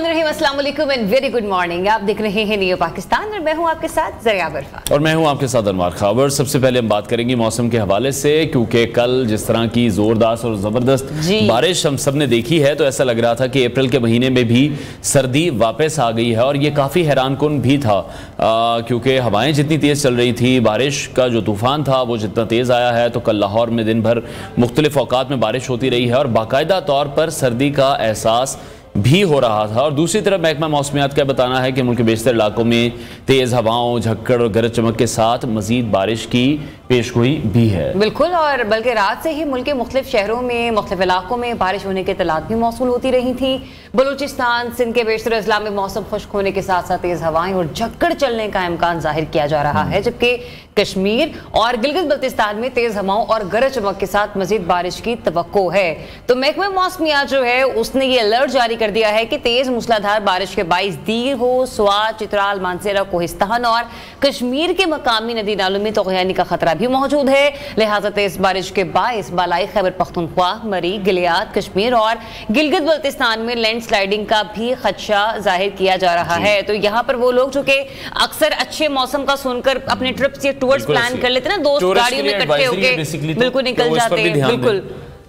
बिस्मिल्लाहिर्रहमानिर्रहीम, अस्सलाम वालेकुम एंड वेरी गुड मॉर्निंग। आप देख रहे हैं न्यू पाकिस्तान और मैं हूं आपके साथ ज़रिया बरफा और मैं हूं आपके साथ अनवर खावर। सबसे पहले हम बात करेंगे मौसम के हवाले से, क्योंकि कल जिस तरह की जोरदार और ज़बरदस्त बारिश हम सब ने देखी है तो ऐसा लग रहा था कि अप्रैल के महीने में भी सर्दी वापस आ गई है। और ये काफ़ी हैरानकुन भी था क्योंकि हवाएं जितनी तेज़ चल रही थी, बारिश का जो तूफ़ान था वो जितना तेज़ आया है, तो कल लाहौर में दिन भर मुख्तलिफ औकात में बारिश होती रही है और बाकायदा तौर पर सर्दी का एहसास भी हो रहा था। और दूसरी तरफ महकमा मौसमियात का बताना है कि मुल्क के बेशतर इलाकों में तेज़ हवाओं, झक्कड़ और गरज चमक के साथ मजीद बारिश की पेशगोई भी है। बिल्कुल, और बल्कि रात से ही मुल्क के मुख्तलिफ शहरों में, मुख्तलिफ इलाकों में बारिश होने की इत्तलात भी मौसूल होती रही थी। बलूचिस्तान, सिंध के बेशतर अजला में मौसम खुश्क होने के साथ साथ तेज़ हवाएं और झक्कड़ चलने का इम्कान जाहिर किया जा रहा है, जबकि कश्मीर और गिलगित बल्तिस्तान में तेज़ हवाओं और गरज चमक के साथ मजीद बारिश की तवक्को है। तो महकमा मौसमियात जो है उसने ये अलर्ट जारी कर दिया है कि तेज मूसलाधार बारिश के बाइस दीर हो, स्वात, चित्राल, मानसेरा, कोहिस्तान और कश्मीर के मकामी नदी नालों में तग़यानी का खतरा भी मौजूद है। लिहाजा तेज बारिश के बाइस बालाई खैबर पख्तूनख्वा, मरी, गिलियात, कश्मीर और गिलगित बल्तिस्तान में लैंडस्लाइडिंग का भी खदशा जाहिर किया जा रहा है। तो यहाँ पर वो लोग जो कि अक्सर अच्छे मौसम का सुनकर अपने ट्रिप्स या टूर्स प्लान कर लेते हैं ना, दोस्त गाड़ियों में इकट्ठे होकर बिल्कुल निकल जाते हैं, बिल्कुल,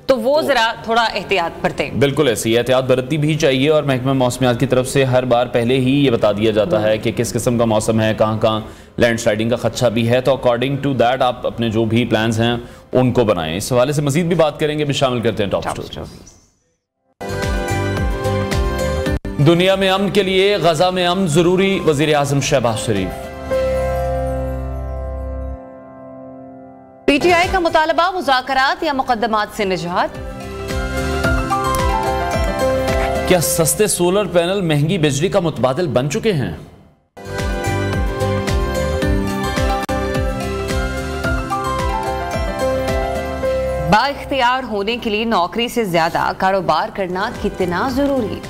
तो वो जरा थोड़ा एहतियात बरतें। बिल्कुल ऐसी एहतियात बरतनी भी चाहिए। और महकमा मौसमियात की तरफ से हर बार पहले ही ये बता दिया जाता है कि किस किस्म का मौसम है, कहाँ कहाँ लैंडस्लाइडिंग का खदशा भी है, तो अकॉर्डिंग टू दैट आप अपने जो भी प्लान्स हैं उनको बनाएं। इस हवाले से मजीद भी बात करेंगे, भी शामिल करते हैं टॉप स्टोरी। दुनिया में अमन के लिए गजा में अमन जरूरी, वजीर आजम शहबाज शरीफ। पीटीआई का मुतालबा मुज़ाकरात या मुकद्दमात से निजात। क्या सस्ते सोलर पैनल महंगी बिजली का मुतबादिल बन चुके हैं? बाइख्तियार होने के लिए नौकरी से ज्यादा कारोबार करना कितना जरूरी।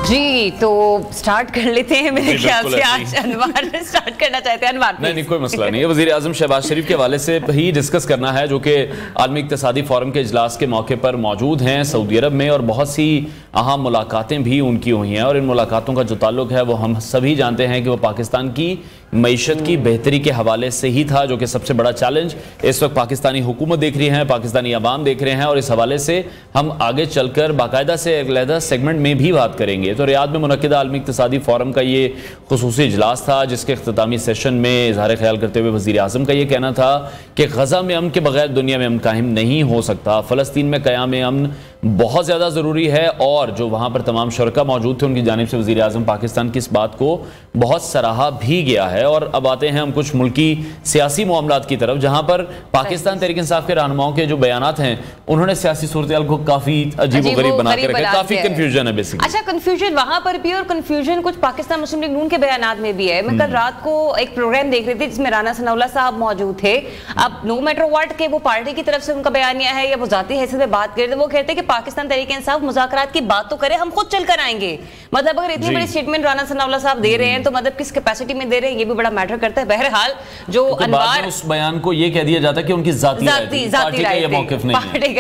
जी, तो स्टार्ट कर लेते हैं। मेरे ख्याल से आज अनवर स्टार्ट करना चाहते हैं। अनवर नहीं, कोई मसला नहीं है। वज़ीर आज़म शहबाज शरीफ के हवाले से ही डिस्कस करना है, जो कि आलमी इक़्तिसादी फोरम के इजलास के मौके पर मौजूद हैं सऊदी अरब में, और बहुत सी अहम मुलाकातें भी उनकी हुई हैं। और इन मुलाकातों का जो ताल्लुक है वो हम सभी जानते हैं कि वो पाकिस्तान की मईशत की बेहतरी के हवाले से ही था, जो कि सबसे बड़ा चैलेंज इस वक्त पाकिस्तानी हुकूमत देख रही है, पाकिस्तानी अवाम देख रहे हैं। और इस हवाले से हम आगे चलकर बाकायदा से एक अलहदा सेगमेंट में भी बात करेंगे। तो रियाद में मुनक्किदा आलमी इक़्तिसादी फोरम का ये खुसूसी इजलास था, जिसके इख्तितामी सेशन में इज़हार ख्याल करते हुए वज़ीर आज़म का ये कहना था कि गजा में अमन के बगैर दुनिया में अमन कायम नहीं हो सकता। फ़लस्तीन में क़याम अमन बहुत ज़्यादा ज़रूरी है। और जो वहाँ पर तमाम शुरका मौजूद थे, उनकी जानिब से वज़ीर आज़म पाकिस्तान की इस बात को बहुत सराहा भी गया है। और अब आते हैं हम कुछ मुल्की सियासी मामलात की तरफ, जहाँ पर पाकिस्तान तहरीक इंसाफ के रहनुमाओं के जो बयानात हैं उन्होंने सियासी सूरत को काफ़ी अजीबोगरीब बना के रखा है। काफ़ी कन्फ्यूजन है बेसिकली। अच्छा, कन्फ्यूजन वहाँ पर भी और कन्फ्यूजन कुछ पाकिस्तान मुस्लिम लीग नून के बयानात में भी है। मैं कल रात को एक प्रोग्राम देख रही थी जिसमें राना सनाउल्लाह साहब मौजूद थे। अब नो मैटर व्हाट के वो पार्टी की तरफ से उनका बयानिया है या वो जाती हैसियत में बात कर रहे थे, वो कहते हैं कि पाकिस्तान तहरीक इंसाफ मुज़ाकरात की बात तो करे, हम खुद चल कर आएंगे। मतलब अगर इतनी बड़ी स्टेटमेंट राना सनाउल्लाह साहब दे रहे हैं तो मतलब किस कैपेसिटी में दे रहे हैं, ये भी बड़ा मैटर करता है। बहरहाल जो अनवार उस बयान को ये कह दिया जाता है कि उनकी जाती पार्टी का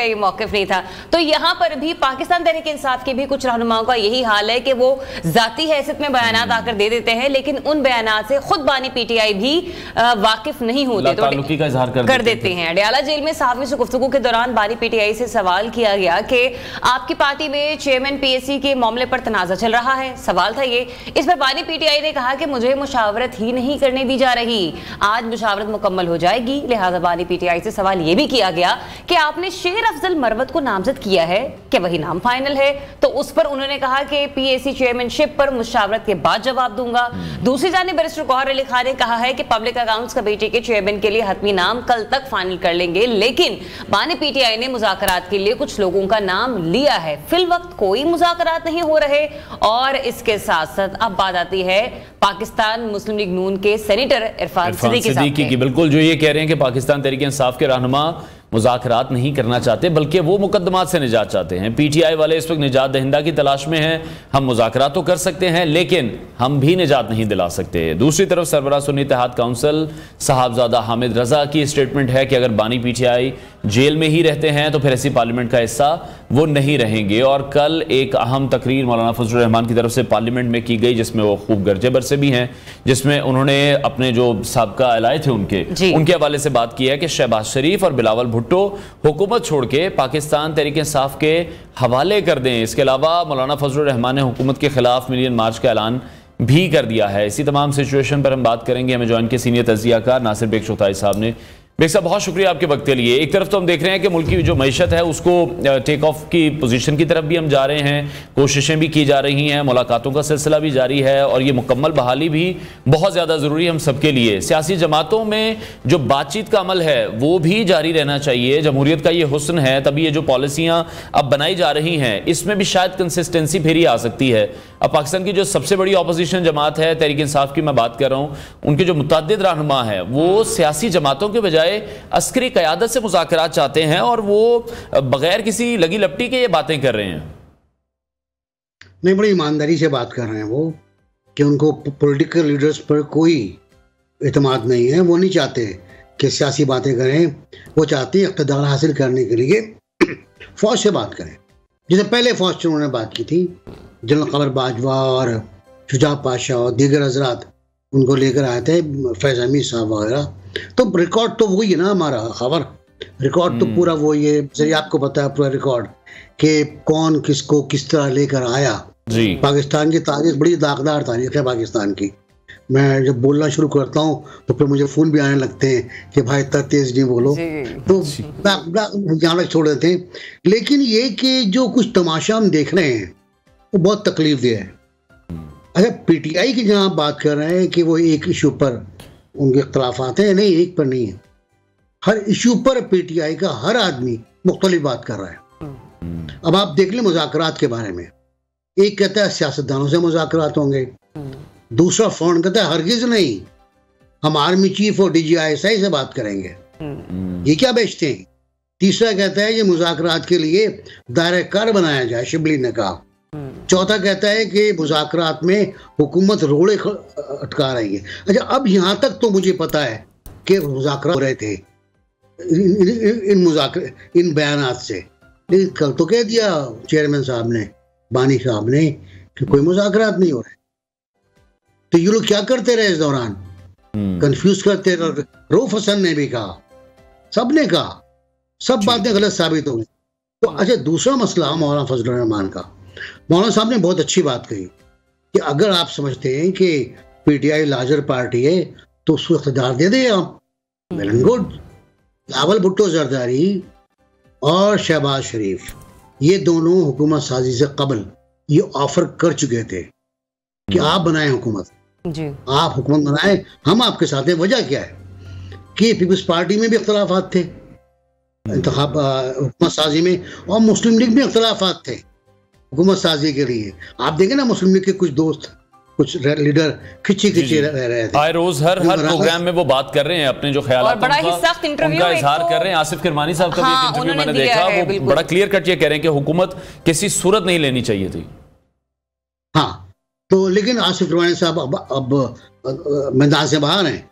ये मौकिफ नहीं था। तो यहाँ पर भी पाकिस्तान तहरीक इंसाफ के भी कुछ रहनुमाओं का यही हाल है कि वो जाती हैसियत में बयानात आकर दे देते हैं, लेकिन उन बयानात से खुद बानी पीटीआई भी वाकिफ नहीं होते, तो का इज़हार कर देते हैं। अडयाला जेल में सहाफ़ी से गुफ्तगू के दौरान बानी पीटीआई से सवाल किया गया कि आपकी पार्टी में चेयरमैन पीएससी के मामले पर तनाज़ा चल रहा है, सवाल था ये। इस पर बानी पीटीआई ने कहा कि मुझे मुशावरत ही नहीं करने दी जा रही, आज मुशावरत मुकम्मल हो जाएगी। लिहाजा बानी पीटीआई से सवाल ये भी किया गया कि आपने शेर अफजल मरवत को नामजद किया है, क्या वही नाम फाइनल है? तो उस पर उन्होंने कहा कि पीएससी चेयरमैनशिप पर मुशावरत के बाद जवाब दूंगा। दूसरी जानिब बैरिस्टर गौहर अली खान ने कहा है कि पब्लिक अकाउंट्स कमेटी के चेयरमैन के लिए हतमी नाम कल तक फाइनल कर लेंगे, लेकिन बानी पीटीआई ने मुज़ाकरात के लिए कुछ लोगों का नाम लिया है। फिल वक्त कोई मुज़ाकरात नहीं हो रहे। और इसके साथ साथ अब बात आती है पाकिस्तान मुस्लिम लीग नून के सेनेटर इरफान सिद्दीकी की। बिल्कुल, जो ये कह रहे हैं कि पाकिस्तान तहरीक इंसाफ के रहनुमा मुज़ाकरात नहीं करना चाहते, बल्कि वो मुकदमात से निजात चाहते हैं। पीटीआई वाले इस वक्त निजात दहिंदा की तलाश में हैं। हम मुज़ाकरात तो कर सकते हैं, लेकिन हम भी निजात नहीं दिला सकते। दूसरी तरफ सरबराह सुन्नी इत्तेहाद काउंसिल साहबजादा हामिद रजा की स्टेटमेंट है कि अगर बानी पीटीआई जेल में ही रहते हैं तो फिर ऐसी पार्लियामेंट का हिस्सा वो नहीं रहेंगे। और कल एक अहम तकरीर मौलाना फजलुर रहमान की तरफ से पार्लियामेंट में की गई, जिसमें वो खूब गर्जे बरसे भी हैं, जिसमें उन्होंने अपने जो साबका एलाए थे उनके हवाले से बात की है कि शहबाज शरीफ और बिलावल भुट्टो हुकूमत छोड़ के पाकिस्तान तहरीक इंसाफ के हवाले कर दें। इसके अलावा मौलाना फजलुर रहमान ने हुकूमत के खिलाफ मिलियन मार्च का ऐलान भी कर दिया है। इसी तमाम सिचुएशन पर हम बात करेंगे। हमें ज्वाइन के सीनियर तज्जियाकार नासिर बेग चौथाई साहब ने। बेग साहब, बहुत शुक्रिया आपके वक्त के लिए। एक तरफ तो हम देख रहे हैं कि मुल्क की जो मईशत है उसको टेक ऑफ की पोजीशन की तरफ भी हम जा रहे हैं, कोशिशें भी की जा रही हैं, मुलाकातों का सिलसिला भी जारी है और ये मुकम्मल बहाली भी बहुत ज़्यादा ज़रूरी है हम सबके लिए। सियासी जमातों में जो बातचीत का अमल है वो भी जारी रहना चाहिए। जमहूरियत का ये हुस्न है, तभी ये जो पॉलिसियाँ अब बनाई जा रही हैं इसमें भी शायद कंसिस्टेंसी फिर ही आ सकती है। अब पाकिस्तान की जो सबसे बड़ी अपोजिशन जमात है तहरीक इंसाफ की मैं बात कर रहा हूँ, उनके जो मुतअद्दिद रहनुमा है वो सियासी जमातों के बजाय अस्करी क़यादत से मुज़ाकरात चाहते हैं और वो बगैर किसी लगी लपटी के ये बातें कर रहे हैं। नहीं, बड़ी ईमानदारी से बात कर रहे हैं वो कि उनको पॉलिटिकल लीडर्स पर कोई एतमाद नहीं है। वो नहीं चाहते कि सियासी बातें करें, वो चाहते हैं इक़्तिदार हासिल करने के लिए फ़ौज से बात करें। जैसे पहले फ़ौज से उन्होंने बात की थी, जनरल कमर बाजवा और शुजा पाशा और दीगर हजरात उनको लेकर आए थे, फैज़ हमीद साहब वगैरह। तो रिकॉर्ड तो वही है ना हमारा, खबर रिकॉर्ड तो पूरा वही है। जैसे आपको पता है पूरा रिकॉर्ड कि कौन किसको किस तरह लेकर आया। जी, पाकिस्तान की तारीख बड़ी दागदार तारीख है पाकिस्तान की। मैं जब बोलना शुरू करता हूँ तो फिर मुझे फ़ोन भी आने लगते हैं कि भाई इतना तेज नहीं बोलो, तो यहाँ तक छोड़ देते हैं। लेकिन ये कि जो कुछ तमाशा हम देख रहे हैं वो बहुत तकलीफदेह है। अच्छा, पीटीआई की जहाँ बात कर रहे हैं कि वो एक इशू पर उनके इख्तलाफात हैं, नहीं एक पर नहीं है, हर इशू पर पीटीआई का हर आदमी मुख्तलिफ बात कर रहा है। अब आप देख लें मुज़ाकरात के बारे में, एक कहता है सियासतदानों से मुज़ाकरात होंगे, दूसरा फ्रंट कहता है हरगिज नहीं, हम आर्मी चीफ और DGI-SI से बात करेंगे, ये क्या बेचते हैं। तीसरा कहता है ये मुज़ाकरात के लिए दायरा कार बनाया जाए, शिबली ने कहा। चौथा कहता है कि मुज़ाकरात में हुकूमत रोड़े अटका रही है। अच्छा, अब यहाँ तक तो मुझे पता है कि मुज़ाकरात हो रहे थे इन बयानात से, लेकिन कल तो कह दिया चेयरमैन साहब ने, बानी साहब ने, कि कोई मुज़ाकरात नहीं हो रहे। तो ये लोग क्या करते रहे इस दौरान, कंफ्यूज करते रहे। रऊफ हसन ने भी कहा, सब ने कहा, सब बातें गलत साबित हो गई। तो अच्छा, दूसरा मसला मौलाना फजलुर रहमान का, मौलाना साहब ने बहुत अच्छी बात कही कि अगर आप समझते हैं कि पीटीआई लार्जर पार्टी है तो उसको इख्तियार दे दें आप, well and good. Bilawal Bhutto Zardari और शहबाज शरीफ ये दोनों हुकूमत साजी से कबल ये ऑफर कर चुके थे कि आप बनाएं हुकूमत जी, आप हुकूमत बनाएं, हम आपके साथ हैं। वजह क्या है कि पीपल्स पार्टी में भी इख्तलाफात थे इंतखाब हुकूमत साजी में, और मुस्लिम लीग में इख्तलाफात थे हुकूमत साजी के लिए। आप देखें ना, मुस्लिम लीग के कुछ दोस्त, कुछ लीडर खिंची रह रहे थे। आए रोज हर प्रोग्राम में वो बात कर रहे हैं, अपने जो ख्याल और बड़ा ही सख्त इंटरव्यू उनका इजहार कर रहे हैं। आसिफ किरमानी साहब का भी एक इंटरव्यू मैंने देखा, वो बड़ा क्लियर कट ये कह रहे हैं कि हुकूमत किसी सूरत नहीं लेनी चाहिए थी। हाँ, तो लेकिन आसिफ किरमानी साहब अब मैदान से बाहर हैं।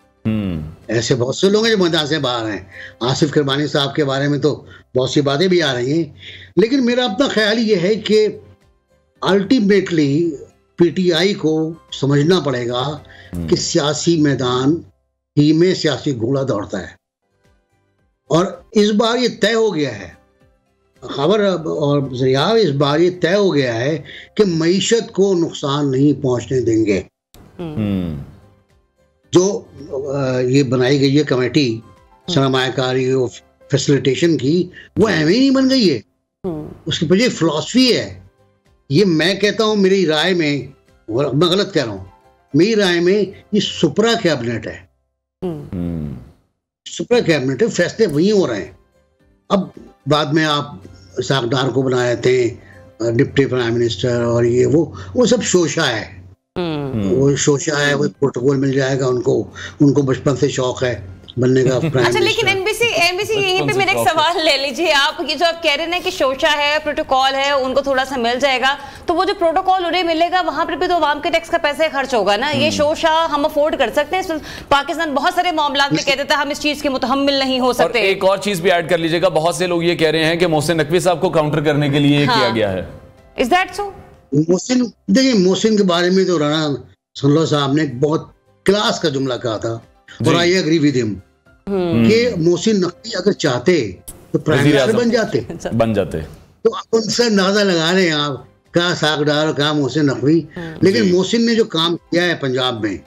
ऐसे बहुत से लोग हैं जो मैदान से बाहर हैं। आसिफ किरमानी साहब के बारे में तो बहुत सी बातें भी आ रही हैं, लेकिन मेरा अपना ख्याल ये है कि अल्टीमेटली पीटीआई को समझना पड़ेगा कि सियासी मैदान ही में सियासी घोड़ा दौड़ता है, और इस बार ये तय हो गया है, खबर और जरिया इस बार ये तय हो गया है कि मईशत को नुकसान नहीं पहुंचने देंगे। जो ये बनाई गई है कमेटी सरमायाकारी और फैसिलिटेशन की, वो एम ही नहीं बन गई है, उसके पीछे फिलॉसफी है। ये मैं कहता हूँ, मेरी राय में, और मैं गलत कह रहा हूँ, मेरी राय में ये सुपरा कैबिनेट है। सुपरा कैबिनेट है, फैसले वही हो रहे हैं। अब बाद में आप साकदार को बनाए थे डिप्टी प्राइम मिनिस्टर और ये वो सब शोशा है, वो शोशा है, वो प्रोटोकॉल मिल जाएगा उनको बचपन से शौक है बनने का प्राइम। अच्छा, लेकिन एनबीसी यहीं पे मेरा एक सवाल ले लीजिए आप, ये जो आप कह रहे हैं कि शोशा है, प्रोटोकॉल है, उनको थोड़ा सा मिल जाएगा, तो वो जो प्रोटोकॉल उन्हें मिलेगा वहां पर भी तो आवाम के टैक्स का पैसा खर्च होगा ना। ये शोशाह हम अफोर्ड कर सकते हैं? पाकिस्तान बहुत सारे मामला में कह देता है हम इस चीज के मुतहम्मिल नहीं हो सकते। और एक और चीज भी ऐड कर लीजिएगा, बहुत से लोग ये कह रहे हैं कि मोहसिन नकवी साहब को काउंटर करने के लिए किया गया है। Is that so? मोहसिन, देखिए मोहसिन के बारे में तो राणा सनोल्लाह साहब ने बहुत क्लास का जुमला कहा था और आई एग्री विद हिम कि मोहसिन नकवी अगर चाहते तो प्राइम मिनिस्टर बन जाते। तो आप उनसे अंदाजा लगा रहे हैं आप, कहाँ सागडार और कहाँ मोहसिन नकवी। लेकिन मोहसिन ने जो काम किया है पंजाब में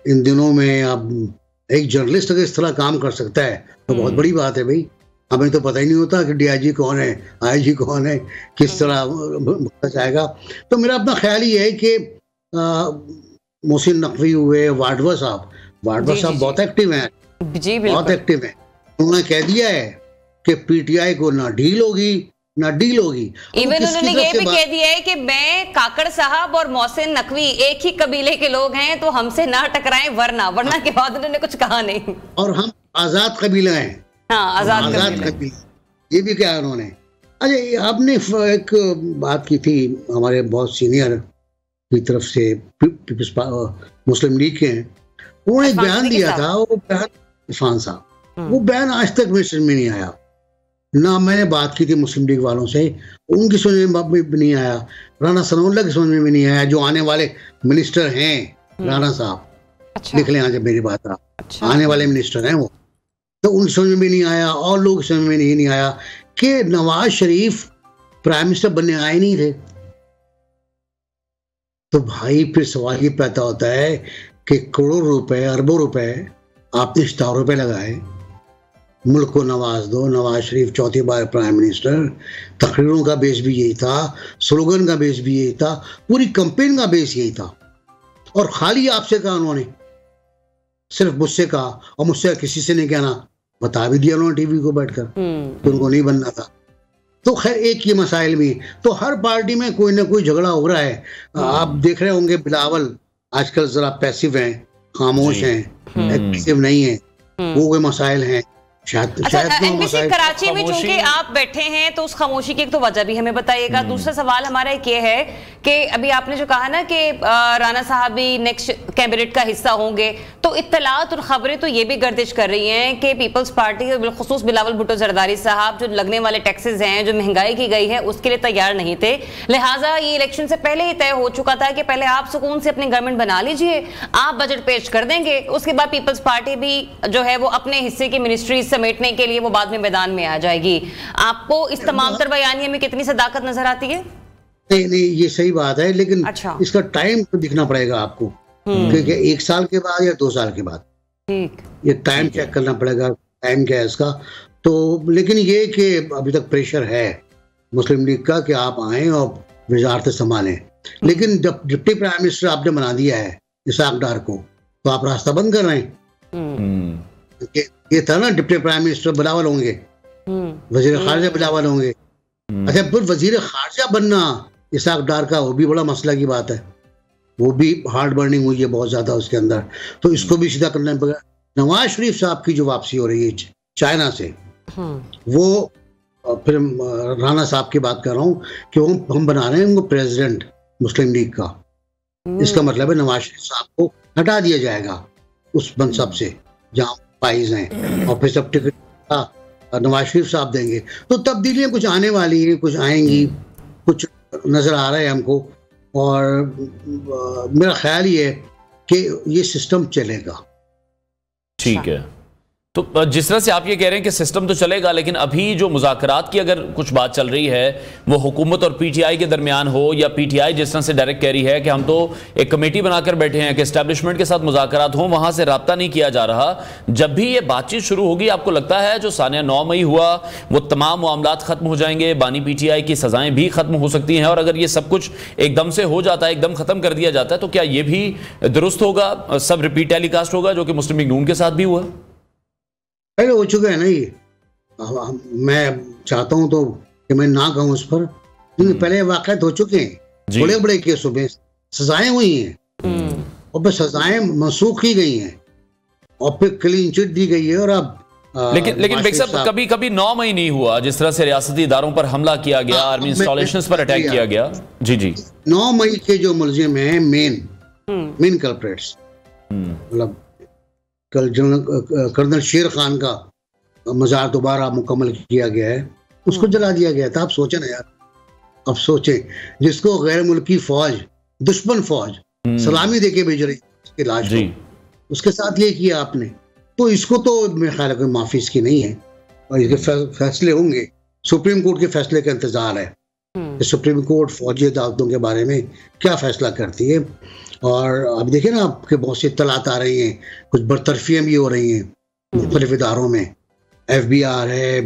इन दिनों में, अब एक जर्नलिस्ट अगर इस तरह काम कर सकता है तो बहुत बड़ी बात है भाई। हमें तो पता ही नहीं होता कि डीआईजी कौन है, आईजी कौन है, किस तरह जाएगा। तो मेरा अपना ख्याल ही है कि मोहसिन नकवी हुए, वाडवा साहब बहुत एक्टिव हैं, बहुत एक्टिव हैं। उन्होंने कह दिया है कि पीटीआई को ना डील होगी ना डील होगी। इवन उन्होंने ये भी कह दिया है कि मैं काकड़ साहब और मोहसिन नकवी एक ही कबीले के लोग हैं तो हमसे ना टकराएं वरना के बाद उन्होंने कुछ कहा नहीं। और हम आजाद कबीला हैं। हाँ, आजाद कबीला, ये भी क्या उन्होंने। अच्छा, आपने एक बात की थी हमारे बहुत सीनियर की तरफ से, मुस्लिम लीग के हैं, उन्होंने एक बयान दिया था, वो बयान इरफान साहब, वो बयान आज तक मेरे समझ में नहीं आया। ना मैंने बात की थी मुस्लिम लीग वालों से, उनकी समझ में भी नहीं आया, राणा सनाउल्लाह की समझ में भी नहीं आया, जो आने वाले मिनिस्टर हैं राणा साहब। अच्छा। लिख लें आज मेरी बात आप। अच्छा। आने वाले मिनिस्टर हैं वो, तो उन समझ में भी नहीं आया और लोग समझ में नहीं आया कि नवाज शरीफ प्राइम मिनिस्टर बनने आए नहीं थे। तो भाई फिर सवाल ये पैदा होता है कि करोड़ों रुपए, अरबों रुपए आपने इश्तारों पे लगाए, मुल्क को नवाज दो, नवाज शरीफ चौथी बार प्राइम मिनिस्टर। तकरीरों का बेस भी यही था, स्लोगन का बेस भी यही था, पूरी कैंपेन का बेस यही था। और खाली आपसे कहा उन्होंने, सिर्फ मुझसे कहा, और मुझसे किसी से नहीं कहना, बता भी दिया उन्होंने टीवी को बैठकर कि उनको नहीं बनना था। तो खैर एक ये मसाइल भी, तो हर पार्टी में कोई ना कोई झगड़ा हो रहा है। आप देख रहे होंगे बिलावल आजकल जरा पैसिव हैं, खामोश हैं, एक्टिव नहीं है, वो कोई मसाइल हैं। एनबीसी कराची में चूंकि आप बैठे हैं तो उस खामोशी की एक तो वजह भी हमें बताइएगा। दूसरा सवाल हमारा एक ये है कि अभी आपने जो कहा ना कि राणा साहब भी नेक्स्ट कैबिनेट का हिस्सा होंगे, तो इत्तलात और खबरें तो ये भी गर्दिश कर रही हैं कि पीपल्स पार्टी और बिलखुसूस बिलावल भुट्टो जरदारी साहब जो लगने वाले टैक्सेस हैं, जो महंगाई की गई है, उसके लिए तैयार नहीं थे। लिहाजा ये इलेक्शन से पहले ही तय हो चुका था कि पहले आप सुकून से अपनी गवर्नमेंट बना लीजिए, आप बजट पेश कर देंगे, उसके बाद पीपल्स पार्टी भी जो है वो अपने हिस्से की मिनिस्ट्री समेटने के लिए वो बाद में मैदान में आ जाएगी। आपको इस तमाम तर बयानिए में कितनी सदाकत नजर आती है? नहीं, ये सही बात है, लेकिन अच्छा। इसका टाइम तो दिखना पड़ेगा आपको, क्योंकि 1 साल के बाद या 2 साल के बाद, ठीक, ये टाइम चेक करना पड़ेगा, टाइम क्या है इसका। तो लेकिन ये कि अभी तक प्रेशर है मुस्लिम लीग का कि आप आए और वजारत संभालें, लेकिन जब डिप्टी प्राइम मिनिस्टर आपने बना दिया है इसाक डार को, तो आप रास्ता बंद कर रहे हैं। ये था ना डिप्टी प्राइम मिनिस्टर बिलावल होंगे, वजीर खारजा बिलावल होंगे। अच्छा, फिर वजीर खारजा बनना इसाक डार का, वो भी बड़ा मसला की बात है, वो भी हार्ड बर्निंग हुई है बहुत ज्यादा उसके अंदर, तो इसको भी सीधा करना पड़ेगा। नवाज शरीफ साहब की जो वापसी हो रही है चाइना से, वो फिर राणा साहब की बात कर रहा हूँ कि वो हम बना रहे हैं उनको प्रेसिडेंट मुस्लिम लीग का। इसका मतलब है नवाज शरीफ साहब को हटा दिया जाएगा उस मनसब से जहाँ फाइज हैं, और फिर सब टिकट नवाज शरीफ साहब देंगे। तो तब्दीलियां कुछ आने वाली हैं, कुछ आएंगी, कुछ नजर आ रहा है हमको, और मेरा ख्याल ये है कि ये सिस्टम चलेगा। ठीक है, तो जिस तरह से आप ये कह रहे हैं कि सिस्टम तो चलेगा, लेकिन अभी जो मुज़ाकरात की अगर कुछ बात चल रही है वो हुकूमत और पीटीआई के दरमियान हो, या पीटीआई जिस तरह से डायरेक्ट कह रही है कि हम तो एक कमेटी बनाकर बैठे हैं कि एस्टैब्लिशमेंट के साथ मुज़ाकरात हों, वहां से रब्ता नहीं किया जा रहा। जब भी ये बातचीत शुरू होगी, आपको लगता है जो सानिया 9 मई हुआ वो तमाम मामलात खत्म हो जाएंगे, बानी पीटीआई की सजाएं भी खत्म हो सकती हैं, और अगर ये सब कुछ एकदम से हो जाता है, एकदम खत्म कर दिया जाता है, तो क्या ये भी दुरुस्त होगा, सब रिपीट टेलीकास्ट होगा जो कि मुस्लिम लीग नून के साथ भी हुआ? पहले हो चुका है ना ये। मैं चाहता हूं तो कि मैं ना कहूं उस पर, लेकिन पहले वाक़यात हो चुके हैं, बड़े बड़े केसों में सजाएं हुई हैं, और फिर सजाएं मनसूख की गई हैं, और फिर क्लीन चिट दी गई है, और अब लेकिन बेग साहब कभी कभी 9 मई नहीं हुआ जिस तरह से रियासती इदारों पर हमला किया गया, आर्मी इंस्टॉलेशंस पर अटैक किया गया। जी जी 9 मई के जो मुलजिम हैं मेन कल्प्रेट्स, मतलब कल कर्नल शेर खान का मज़ार दोबारा मुकम्मल किया गया है, उसको जला दिया गया था। आप सोचें ना यार, अब सोचें जिसको गैर मुल्की फौज, दुश्मन फौज सलामी देके भेज रही उसकी लाश को, उसके साथ ये किया आपने, तो इसको तो मेरे ख्याल में माफी इसकी नहीं है। और इसके फैसले होंगे, सुप्रीम कोर्ट के फैसले का इंतजार है कि सुप्रीम कोर्ट फौजी अदालतों के बारे में क्या फैसला करती है। और अब देखिए ना, आपके बहुत सी इत्तलात आ रही हैं, कुछ बरतरफियाँ भी हो रही हैं मुख्तलिफ इदारों में, FBI है,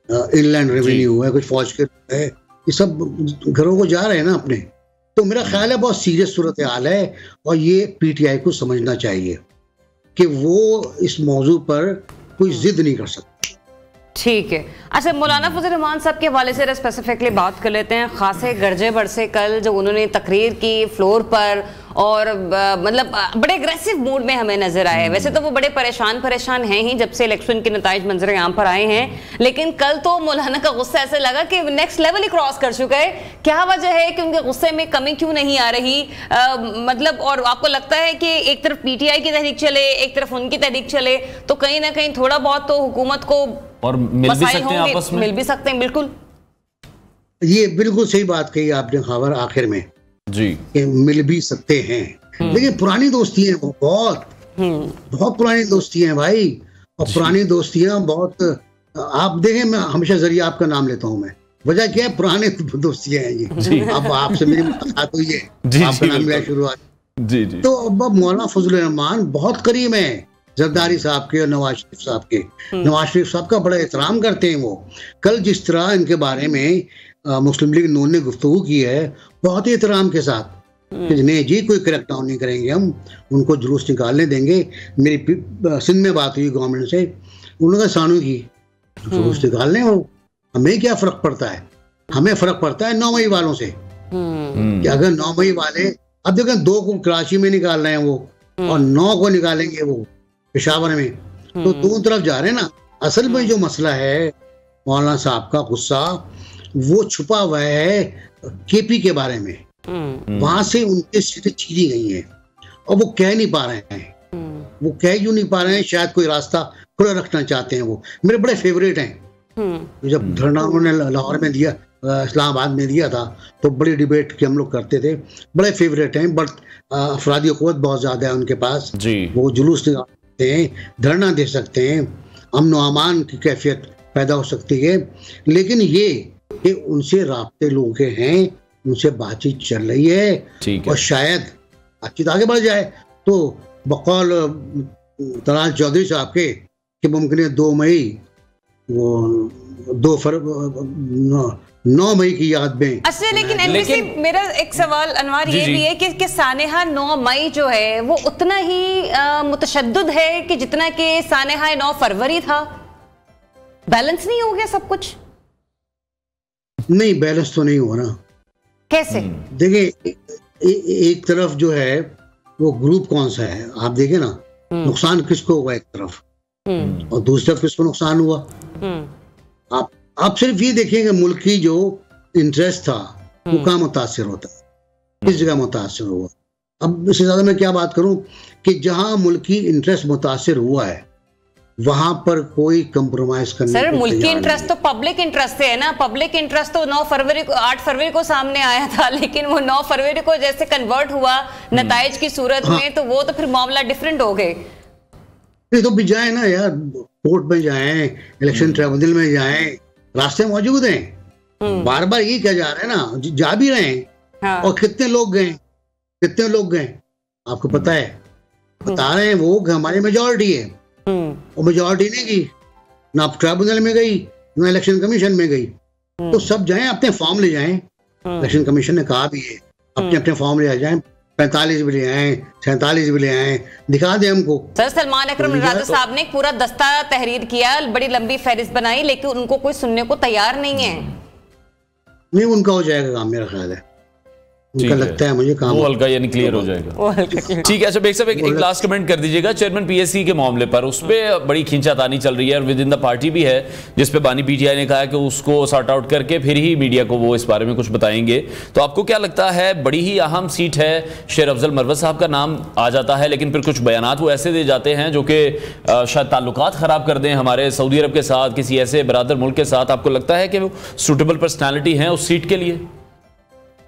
इनलैंड रेवेन्यू है, कुछ फौज के है, ये सब घरों को जा रहे हैं ना अपने। तो मेरा ख्याल है बहुत सीरियस सूरत हाल है और ये PTI को समझना चाहिए कि वो इस मौजू पर कोई जिद नहीं कर सकता। ठीक है। अच्छा, मौलाना फजल रहमान साहब के हवाले से स्पेसिफिकली बात कर लेते हैं। खासे गरजे बरसे कल जो उन्होंने तकरीर की फ्लोर पर, और मतलब बड़े एग्रेसिव मूड में हमें नजर आए। वैसे तो वो बड़े परेशान हैं ही जब से इलेक्शन के नताइज मंजर आम पर आए हैं, लेकिन कल तो मौलाना का गुस्सा ऐसे लगा कि नेक्स्ट लेवल ही क्रॉस कर चुका है। क्या वजह है कि उनके गुस्से में कमी क्यों नहीं आ रही? मतलब, और आपको लगता है कि एक तरफ PTI की तहरीक चले, एक तरफ उनकी तहरीक चले, तो कहीं ना कहीं थोड़ा बहुत तो हुकूमत को और मिल भी सकते हैं आपस में, मिल भी सकते हैं। बिल्कुल, ये बिल्कुल सही बात कही आपने खबर आखिर में जी, कि मिल भी सकते हैं। लेकिन पुरानी दोस्ती है, बहुत पुरानी दोस्ती है भाई। और पुरानी दोस्तियां बहुत, आप देखें, मैं हमेशा जरिए आपका नाम लेता हूं, मैं वजह क्या है, पुराने दोस्तियां हैं ये। अब आपसे मेरी मुलाकात हुई है, आपका नाम लिया शुरुआत जी। तो अब मौलाना फजल रहमान बहुत करीब है जरदारी साहब के और नवाज शरीफ साहब के। नवाज शरीफ साहब का बड़ा एहतराम करते हैं वो। कल जिस तरह इनके बारे में मुस्लिम लीग नून ने गुफ्तगू की है, बहुत ही एहतराम के साथ, कि नहीं जी कोई क्रैकडाउन नहीं करेंगे, हम उनको जुलूस निकालने देंगे। मेरी सिंध में बात हुई गवर्नमेंट से, उन्होंने कहा सानू की जुलूस निकालने हो, हमें क्या फर्क पड़ता है, हमें फर्क पड़ता है 9 मई वालों से। कि अगर 9 मई वाले, अब देखें 2 को कराची में निकाल रहे हैं वो, और 9 को निकालेंगे वो पेशावर में, तो दोनों तरफ जा रहे हैं ना। असल में जो मसला है मौलाना साहब का गुस्सा, वो छुपा हुआ है KP के बारे में। वहां से उनके सीटें छीनी गई हैं और वो कह नहीं पा रहे हैं। वो कह क्यों नहीं पा रहे हैं? शायद कोई रास्ता खुला रखना चाहते हैं। वो मेरे बड़े फेवरेट हैं। जब धरना उन्होंने लाहौर में दिया, इस्लामाबाद में दिया था, तो बड़ी डिबेट की हम लोग करते थे। बड़े फेवरेट हैं, बट अफरादी क़ुव्वत बहुत ज्यादा है उनके पास जी। वो जुलूस निकाल सकते हैं, धरना दे सकते हैं, अमन व अमान की कैफियत पैदा हो सकती है। लेकिन ये कि उनसे राब्ते लोगों के हैं, उनसे बातचीत चल रही है और शायद बातचीत आगे बढ़ जाए। तो बकौल तलाल चौधरी साहब के कि मुमकिन है 2 मई, वो 9 मई की याद में। अच्छा, लेकिन मेरा एक सवाल अनवर ये भी है कि सानेहा 9 मई जो है वो उतना ही मुतशद्दद है कि जितना कि सानेहा 9 फरवरी था। बैलेंस नहीं हो गया सब कुछ? नहीं, बैलेंस तो नहीं हुआ ना। कैसे? देखिए, एक तरफ जो है वो ग्रुप कौन सा है, आप देखें ना, नुकसान किसको हुआ एक तरफ, और दूसरी तरफ किसको नुकसान हुआ। आप सिर्फ ये देखिए कि मुल्क की जो इंटरेस्ट था वो कहाँ मुतासिर होता है, किस जगह मुतासिर हुआ। अब इससे ज्यादा मैं क्या बात करूं कि जहां मुल्क की इंटरेस्ट मुतासिर हुआ है वहां पर कोई कंप्रोमाइज करने सर, मुल्की इंटरेस्ट तो पब्लिक इंटरेस्ट है ना। पब्लिक इंटरेस्ट तो 9 फरवरी को, 8 फरवरी को सामने आया था, लेकिन वो 9 फरवरी को जैसे कन्वर्ट हुआ नताइज की सूरत में, तो वो तो फिर मामला डिफरेंट हो गए। तो भी जाए ना यार, कोर्ट में जाएं, इलेक्शन ट्रिब्यूनल में जाएं, रास्ते मौजूद हैं। बार बार ये क्या जा रहे हैं ना, जा भी रहे हैं। और कितने लोग गए आपको पता है, बता रहे हैं वो हमारी मेजॉरिटी है। और मेजॉरिटी नहीं गई ना, ट्रिब्यूनल में गई ना इलेक्शन कमीशन में गई। तो सब जाएं, अपने फॉर्म ले जाएं। इलेक्शन कमीशन ने कहा भी है अपने फॉर्म ले जाएं, 45 भी ले आए, 47 भी ले आए, दिखा दे हमको। सर, सलमान अकरम रज़ा साहब ने पूरा दस्ता तहरीर किया, बड़ी लंबी फहरिस्त बनाई, लेकिन उनको कोई सुनने को तैयार नहीं है। नहीं, उनका हो जाएगा काम, मेरा ख्याल है उनका लगता है मुझे काम वो हल्का यानी क्लियर हो जाएगा। ठीक है। अच्छा बेग साहब एक लास्ट कमेंट कर दीजिएगा चेयरमैन पीएससी के मामले पर, उस पर बड़ी खींचातानी चल रही है और विद इन द पार्टी भी है, जिस पे बानी पीटीआई ने कहा है कि उसको सॉर्ट आउट करके फिर ही मीडिया को वो इस बारे में कुछ बताएंगे। तो आपको क्या लगता है, बड़ी ही अहम सीट है, शेर अफजल मरवत साहब का नाम आ जाता है, लेकिन फिर कुछ बयानात वो ऐसे दे जाते हैं जो कि शायद ताल्लुकात खराब कर दें हमारे सऊदी अरब के साथ, किसी ऐसे बरादर मुल्क के साथ। आपको लगता है कि वो सूटेबल पर्सनैलिटी है उस सीट के लिए?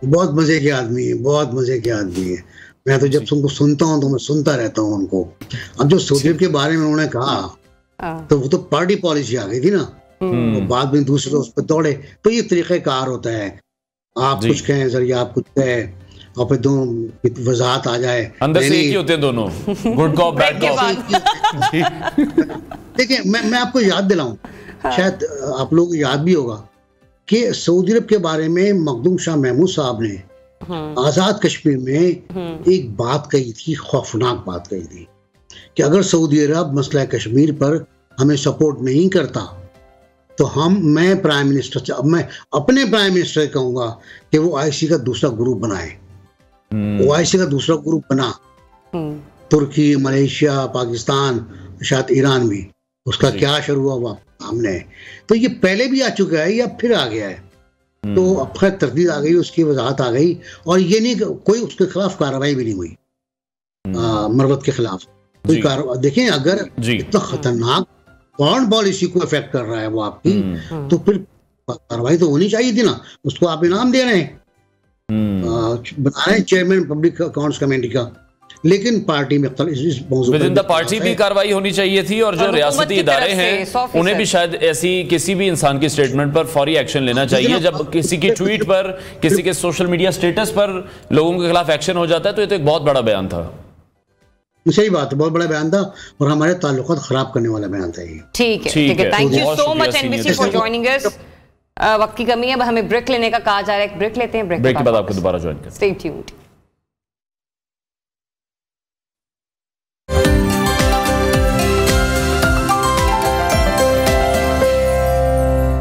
बहुत मजे के आदमी है, बहुत मजे के आदमी है। मैं तो जब उनको सुनता हूँ तो मैं सुनता रहता हूँ उनको। अब जो सऊदी अरब के बारे में उन्होंने कहा तो वो तो पार्टी पॉलिसी आ गई थी ना, तो बाद में दूसरे उस पर दौड़े। तो ये तरीक़ेकार होता है, आप कुछ कहें सर या आप कुछ कहें और फिर दोनों वजाहत आ जाए, अंदर से एक ही होते हैं दोनों, गुड कॉप बैड कॉप। देखिए मैं आपको याद दिलाऊं, शायद आप लोगों को याद भी होगा कि सऊदी अरब के बारे में मखदूम शाह महमूद साहब ने आज़ाद कश्मीर में एक बात कही थी, खौफनाक बात कही थी कि अगर सऊदी अरब मसला कश्मीर पर हमें सपोर्ट नहीं करता तो मैं प्राइम मिनिस्टर से, अब मैं अपने प्राइम मिनिस्टर कहूंगा कि वो आईसी का दूसरा ग्रुप बनाए। वो आईसी का दूसरा ग्रुप बना, तुर्की, मलेशिया, पाकिस्तान, शायद ईरान भी। उसका क्या असर हुआ वो सामने है। तो ये पहले भी आ चुका है, या फिर आ गया है, तो अब खैर तरदीद आ गई, उसकी वजाहत आ गई। और ये नहीं कोई उसके खिलाफ कार्रवाई भी नहीं हुई, मरवत के खिलाफ कोई कार्रवाई। देखें अगर इतना खतरनाक फॉरेन पॉलिसी को इफेक्ट कर रहा है वो आपकी, तो फिर कार्रवाई तो होनी चाहिए थी ना। उसको आप इनाम दे रहे हैं, बना रहे हैं चेयरमैन पब्लिक अकाउंट्स कमेटी का, लेकिन पार्टी में इस विद इन द पार्टी भी कार्रवाई होनी चाहिए थी। और जो रियासती इदारे हैं उन्हें भी शायद ऐसी किसी भी इंसान की स्टेटमेंट पर फौरी एक्शन लेना चाहिए। जब किसी की ट्वीट पर, किसी के सोशल मीडिया स्टेटस पर लोगों के खिलाफ एक्शन हो जाता है, तो ये तो एक बहुत बड़ा बयान था। सही बात है, बहुत बड़ा बयान था और हमारे ताल्लुकात खराब करने वाला बयान था ये। ठीक है, thank you so much NBC for joining us. वक्त की कमी है, अब हमें ब्रेक लेने का कहा जा रहा है, ब्रेक लेते हैं, ब्रेक के बाद आपको दोबारा ज्वाइन करें। Stay tuned.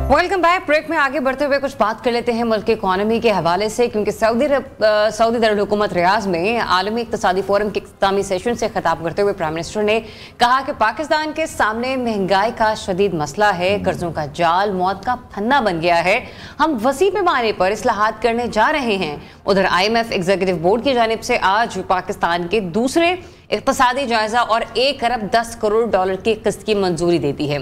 Welcome back. Break में आगे बढ़ते हुए कुछ बात कर लेते हैं मुल्क की इकॉनमी के हवाले से, क्योंकि सऊदी दारुल हुकूमत रियाज में आलमी इक्तिसादी फोरम के इख्तितामी सेशन से खिताब करते हुए प्राइम मिनिस्टर ने कहा कि पाकिस्तान के सामने महंगाई का शदीद मसला है, कर्जों का जाल मौत का फन्ना बन गया है, हम वसी पैमाने पर इस्लाहात करने जा रहे हैं। उधर IMF एग्जीक्यूटिव बोर्ड की जानिब से आज पाकिस्तान के दूसरे इक्तिसादी जायजा और 1 अरब 10 करोड़ डॉलर की किस्त की मंजूरी देती है।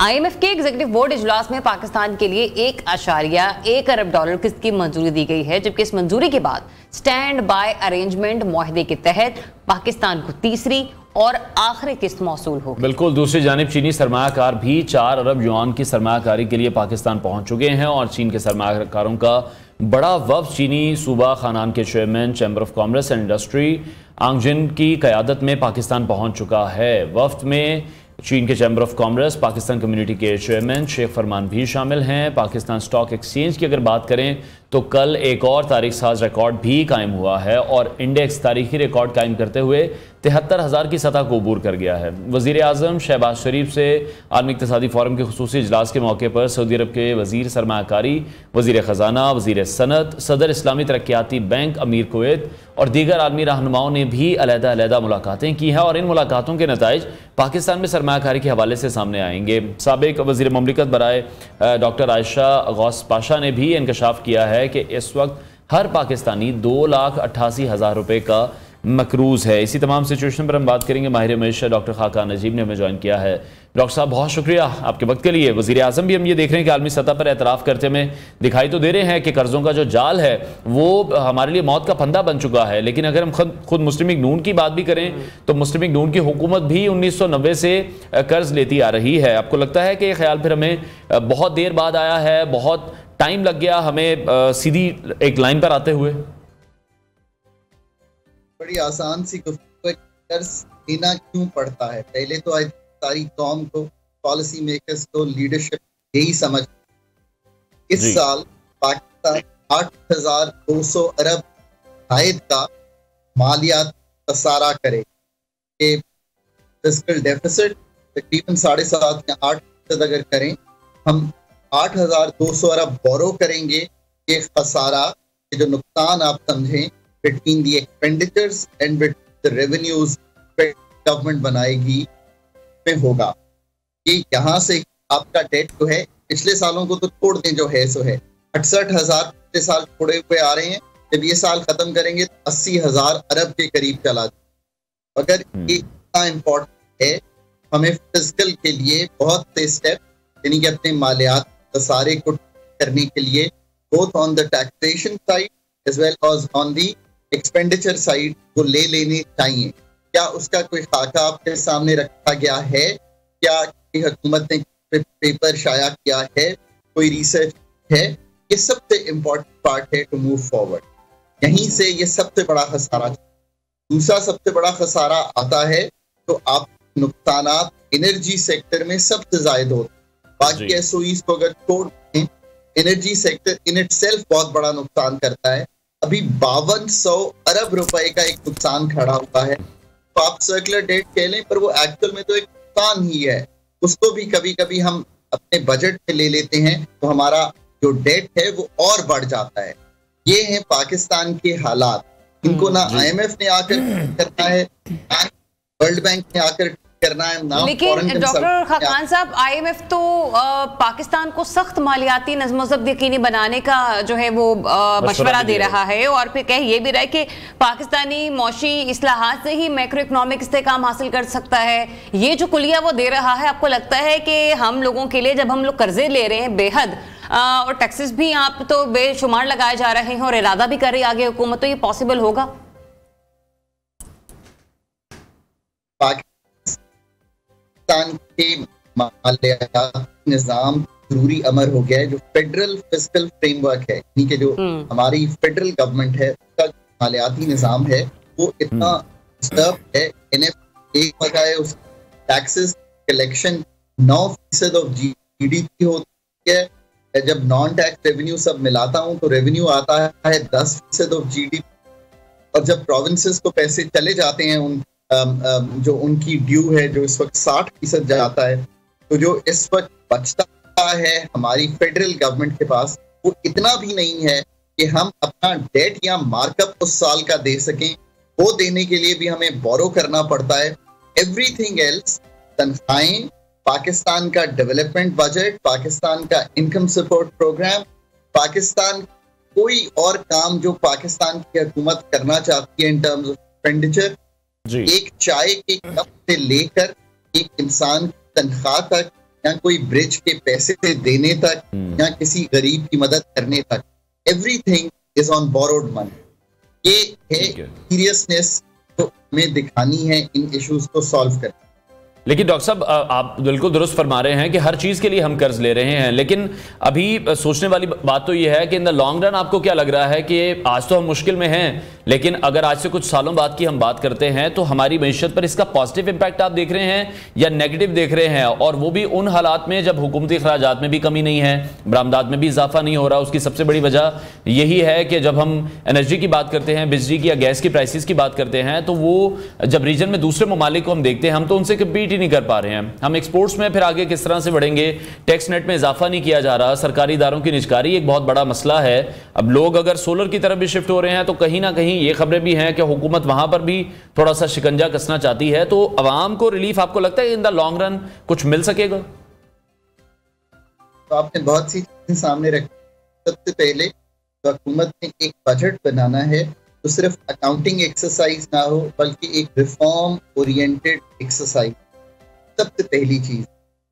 IMF के एग्जीक्यूटिव बोर्ड इजलास में पाकिस्तान के लिए 1.1 अरब डॉलर किस्त की मंजूरी दी गई है, जबकि इस मंजूरी के बाद स्टैंड बाय अरेंजमेंट मुआहदे के तहत पाकिस्तान को तीसरी और आखिरी किस्त मौसूल होगी। बिल्कुल। दूसरी जानिब चीनी सरमायाकार भी 4 अरब युआन की सरमायाकारी के लिए पाकिस्तान पहुंच चुके हैं और चीन के सरमायाकारों का बड़ा वफ्द चीनी सूबा खानान के chairman chamber of commerce and industry आंगजिन की क़यादत में पाकिस्तान पहुंच चुका है। वफ्द में चीन के chamber of commerce, Pakistan community के चेयरमैन शेख फरमान भी शामिल हैं। पाकिस्तान स्टॉक एक्सचेंज की अगर बात करें तो कल एक और तारीख साज रिकॉर्ड भी कायम हुआ है और इंडेक्स तारीखी रिकॉर्ड कायम करते हुए 73,000 की सतह को अबूर कर गया है। वज़ीर आज़म शहबाज शरीफ से आलमी इक़्तिसादी फोरम के खुसूसी इजलास के मौके पर सऊदी अरब के वज़ीर सरमायाकारी, वज़ीर ख़जाना, वज़ीर सनत, सदर इस्लामी तरक्याती बैंक अमीर कुवैत और दीगर आलमी रहनुमाओं ने भी अलहदा मुलाकातें की हैं और इन मुलाकातों के नताइज पाकिस्तान में सरमायाकारी के हवाले से सामने आएंगे। साबिक वज़ीर ममलिकत बराए डॉक्टर आयशा गौस पाशा ने भी इंकशाफ किया है कि इस वक्त हर पाकिस्तानी 2,88,000 रुपये का मकरूज़ है। इसी तमाम सिचुएशन पर हम बात करेंगे। माहिर मईशत डॉक्टर खाकान नजीब ने हमें ज्वाइन किया है। डॉक्टर साहब बहुत शुक्रिया आपके वक्त के लिए। वज़ीर आज़म भी हम ये देख रहे हैं कि आलमी सतह पर एतराफ़ करते हमें दिखाई तो दे रहे हैं कि कर्ज़ों का जो जाल है वो हमारे लिए मौत का फंदा बन चुका है। लेकिन अगर हम खुद मुस्लिम लीग नून की बात भी करें तो मुस्लिम लीग नून की हुकूमत भी 1990 से कर्ज़ लेती आ रही है। आपको लगता है कि ये ख्याल फिर हमें बहुत देर बाद आया है, बहुत टाइम लग गया हमें सीधी एक लाइन पर आते हुए? बड़ी आसान सी गुफ्तगू, कर्ज लेना क्यों पड़ता है? पहले तो सारी कौम को, पॉलिसी मेकर्स को, लीडरशिप यही समझ, इस साल पाकिस्तान 8,200 अरब आयद का मालियात खसारा करे। फिस्कल डेफिसिट तकरीबन 7.5 या 8% अगर करें, हम 8,200 अरब बोरो करेंगे, ये खसारा जो नुकसान आप समझें between the expenditures and the revenues government बनाएगी में होगा। ये यहाँ से आपका डेट जो है पिछले सालों को तो छोड़ दें, जो है सो है 68,000 पिछले साल छोड़े हुए आ रहे हैं, जब ये साल खत्म करेंगे तो 80,000 अरब के करीब चला जाए। अगर ये इतना इम्पोर्टेंट है, हमें फिजिकल के लिए बहुत से स्टेप यानी कि अपने मालियात सारे को करने के लिए both on the taxation side as well as on the expenditure side वो ले लेने चाहिए। क्या उसका कोई खाका आपके सामने रखा गया है? क्या हुकूमत ने पेपर शाया किया है? कोई रिसर्च है? ये सबसे इम्पोर्टेंट पार्ट है टू मूव फॉरवर्ड। यहीं से ये सबसे बड़ा खसारा। दूसरा सबसे बड़ा खसारा आता है तो आप नुकसानात एनर्जी सेक्टर में सबसे ज्यादा होते हैं। बाकी एसओईज को अगर छोड़ दें, एनर्जी सेक्टर इन इटसेल्फ बहुत बड़ा नुकसान करता है। अभी 5200 अरब रुपए का एक नुकसान खड़ा हुआ है, तो आप सर्कुलर डेट कह लें पर वो एक्चुअल में तो एक नुकसान ही है। उसको भी कभी कभी हम अपने बजट में ले लेते हैं तो हमारा जो डेट है वो और बढ़ जाता है। ये हैं पाकिस्तान के हालात, इनको ना IMF ने आकर करना है, वर्ल्ड बैंक ने आकर करना है ना। लेकिन डॉक्टर खाकान साहब, IMF तो पाकिस्तान को सख्त मालियाती नज़्म-ओ-ज़ब्त यकीनी बनाने का जो है वो मशवरा दे रहा है, और फिर कह ये भी रहा है कि पाकिस्तानी मौशी इस्लाहात से ही मैक्रो इकोनॉमिक इस्तेहकाम हासिल कर सकता है। ये जो कुलिया वो दे रहा है, आपको लगता है कि हम लोगों के लिए जब हम लोग कर्जे ले रहे हैं बेहद और टैक्सेस भी आप तो बेशुमार लगाए जा रहे हैं और इरादा भी कर रही है आगे हुकूमत, तो ये पॉसिबल होगा? पाकिस्तान के मालियाती निज़ाम जरूरी अमर हो गया है। जो फेडरल फिस्कल फ्रेमवर्क है, यानी कि जो हमारी फेडरल गवर्नमेंट है, उसका मालियाती निज़ाम है वो इतना डिस्टर्ब है। NF एक बजाय उस टैक्सेस कलेक्शन 9% ऑफ GDP होती है। जब नॉन टैक्स रेवेन्यू सब मिलाता हूँ तो रेवेन्यू आता है 10% ऑफ GDP, और जब प्रोविंसेस को पैसे चले जाते हैं उन जो उनकी ड्यू है जो इस वक्त 60% जाता है, तो जो इस वक्त बचता है हमारी फेडरल गवर्नमेंट के पास वो इतना भी नहीं है कि हम अपना डेट या मार्कअप उस साल का दे सकें। वो देने के लिए भी हमें बोरो करना पड़ता है। एवरीथिंग एल्स, तनख्वाहें, पाकिस्तान का डेवलपमेंट बजट, पाकिस्तान का इनकम सपोर्ट प्रोग्राम, पाकिस्तान कोई और काम जो पाकिस्तान की हुकूमत करना चाहती है इन टर्म्स ऑफ एक्सपेंडिचर, एक चाय के कप से लेकर एक इंसान की तनख्वाह तक, या कोई ब्रिज के पैसे देने तक, या किसी गरीब की मदद करने तक, everything is on borrowed money. ये है सीरियसनेस जो हमें दिखानी है इन इश्यूज को सॉल्व करने। लेकिन डॉक्टर साहब, आप बिल्कुल दुरुस्त फरमा रहे हैं कि हर चीज़ के लिए हम कर्ज ले रहे हैं, लेकिन अभी सोचने वाली बात तो यह है कि इन द लॉन्ग रन आपको क्या लग रहा है कि आज तो हम मुश्किल में हैं, लेकिन अगर आज से कुछ सालों बाद की हम बात करते हैं तो हमारी मईशत पर इसका पॉजिटिव इंपैक्ट आप देख रहे हैं या नेगेटिव देख रहे हैं? और वो भी उन हालात में जब हुकूमती अखराजात में भी कमी नहीं है, बरामदात में भी इजाफा नहीं हो रहा। उसकी सबसे बड़ी वजह यही है कि जब हम एनर्जी की बात करते हैं, बिजली की या गैस की प्राइसेस की बात करते हैं, तो वो जब रीजन में दूसरे ममालिक को हम देखते हैं, हम तो उनसे कम्पीट नहीं कर पा रहे हैं। हम एक्सपोर्ट्स में फिर आगे किस तरह से बढ़ेंगे? टैक्स नेट में इजाफा नहीं किया जा रहा, सरकारी इदारों की निजकारी एक बहुत बड़ा मसला है। अब लोग अगर सोलर की तरफ भी शिफ्ट हो रहे हैं तो कहीं ना कहीं ये खबरें भी हैं कि हुकूमत वहां पर भी थोड़ा सा शिकंजा कसना चाहती है। तो अवाम को रिलीफ आपको लगता है इन द लॉन्ग रन कुछ मिल सकेगा? तो आपने बहुत सी चीजें सामने रखी। सबसे पहले तो हुकूमत ने एक बजट बनाना है तो सिर्फ अकाउंटिंग एक्सरसाइज ना हो बल्कि एक रिफॉर्म ओरिएंटेड एक्सरसाइज, सबसे पहली चीज।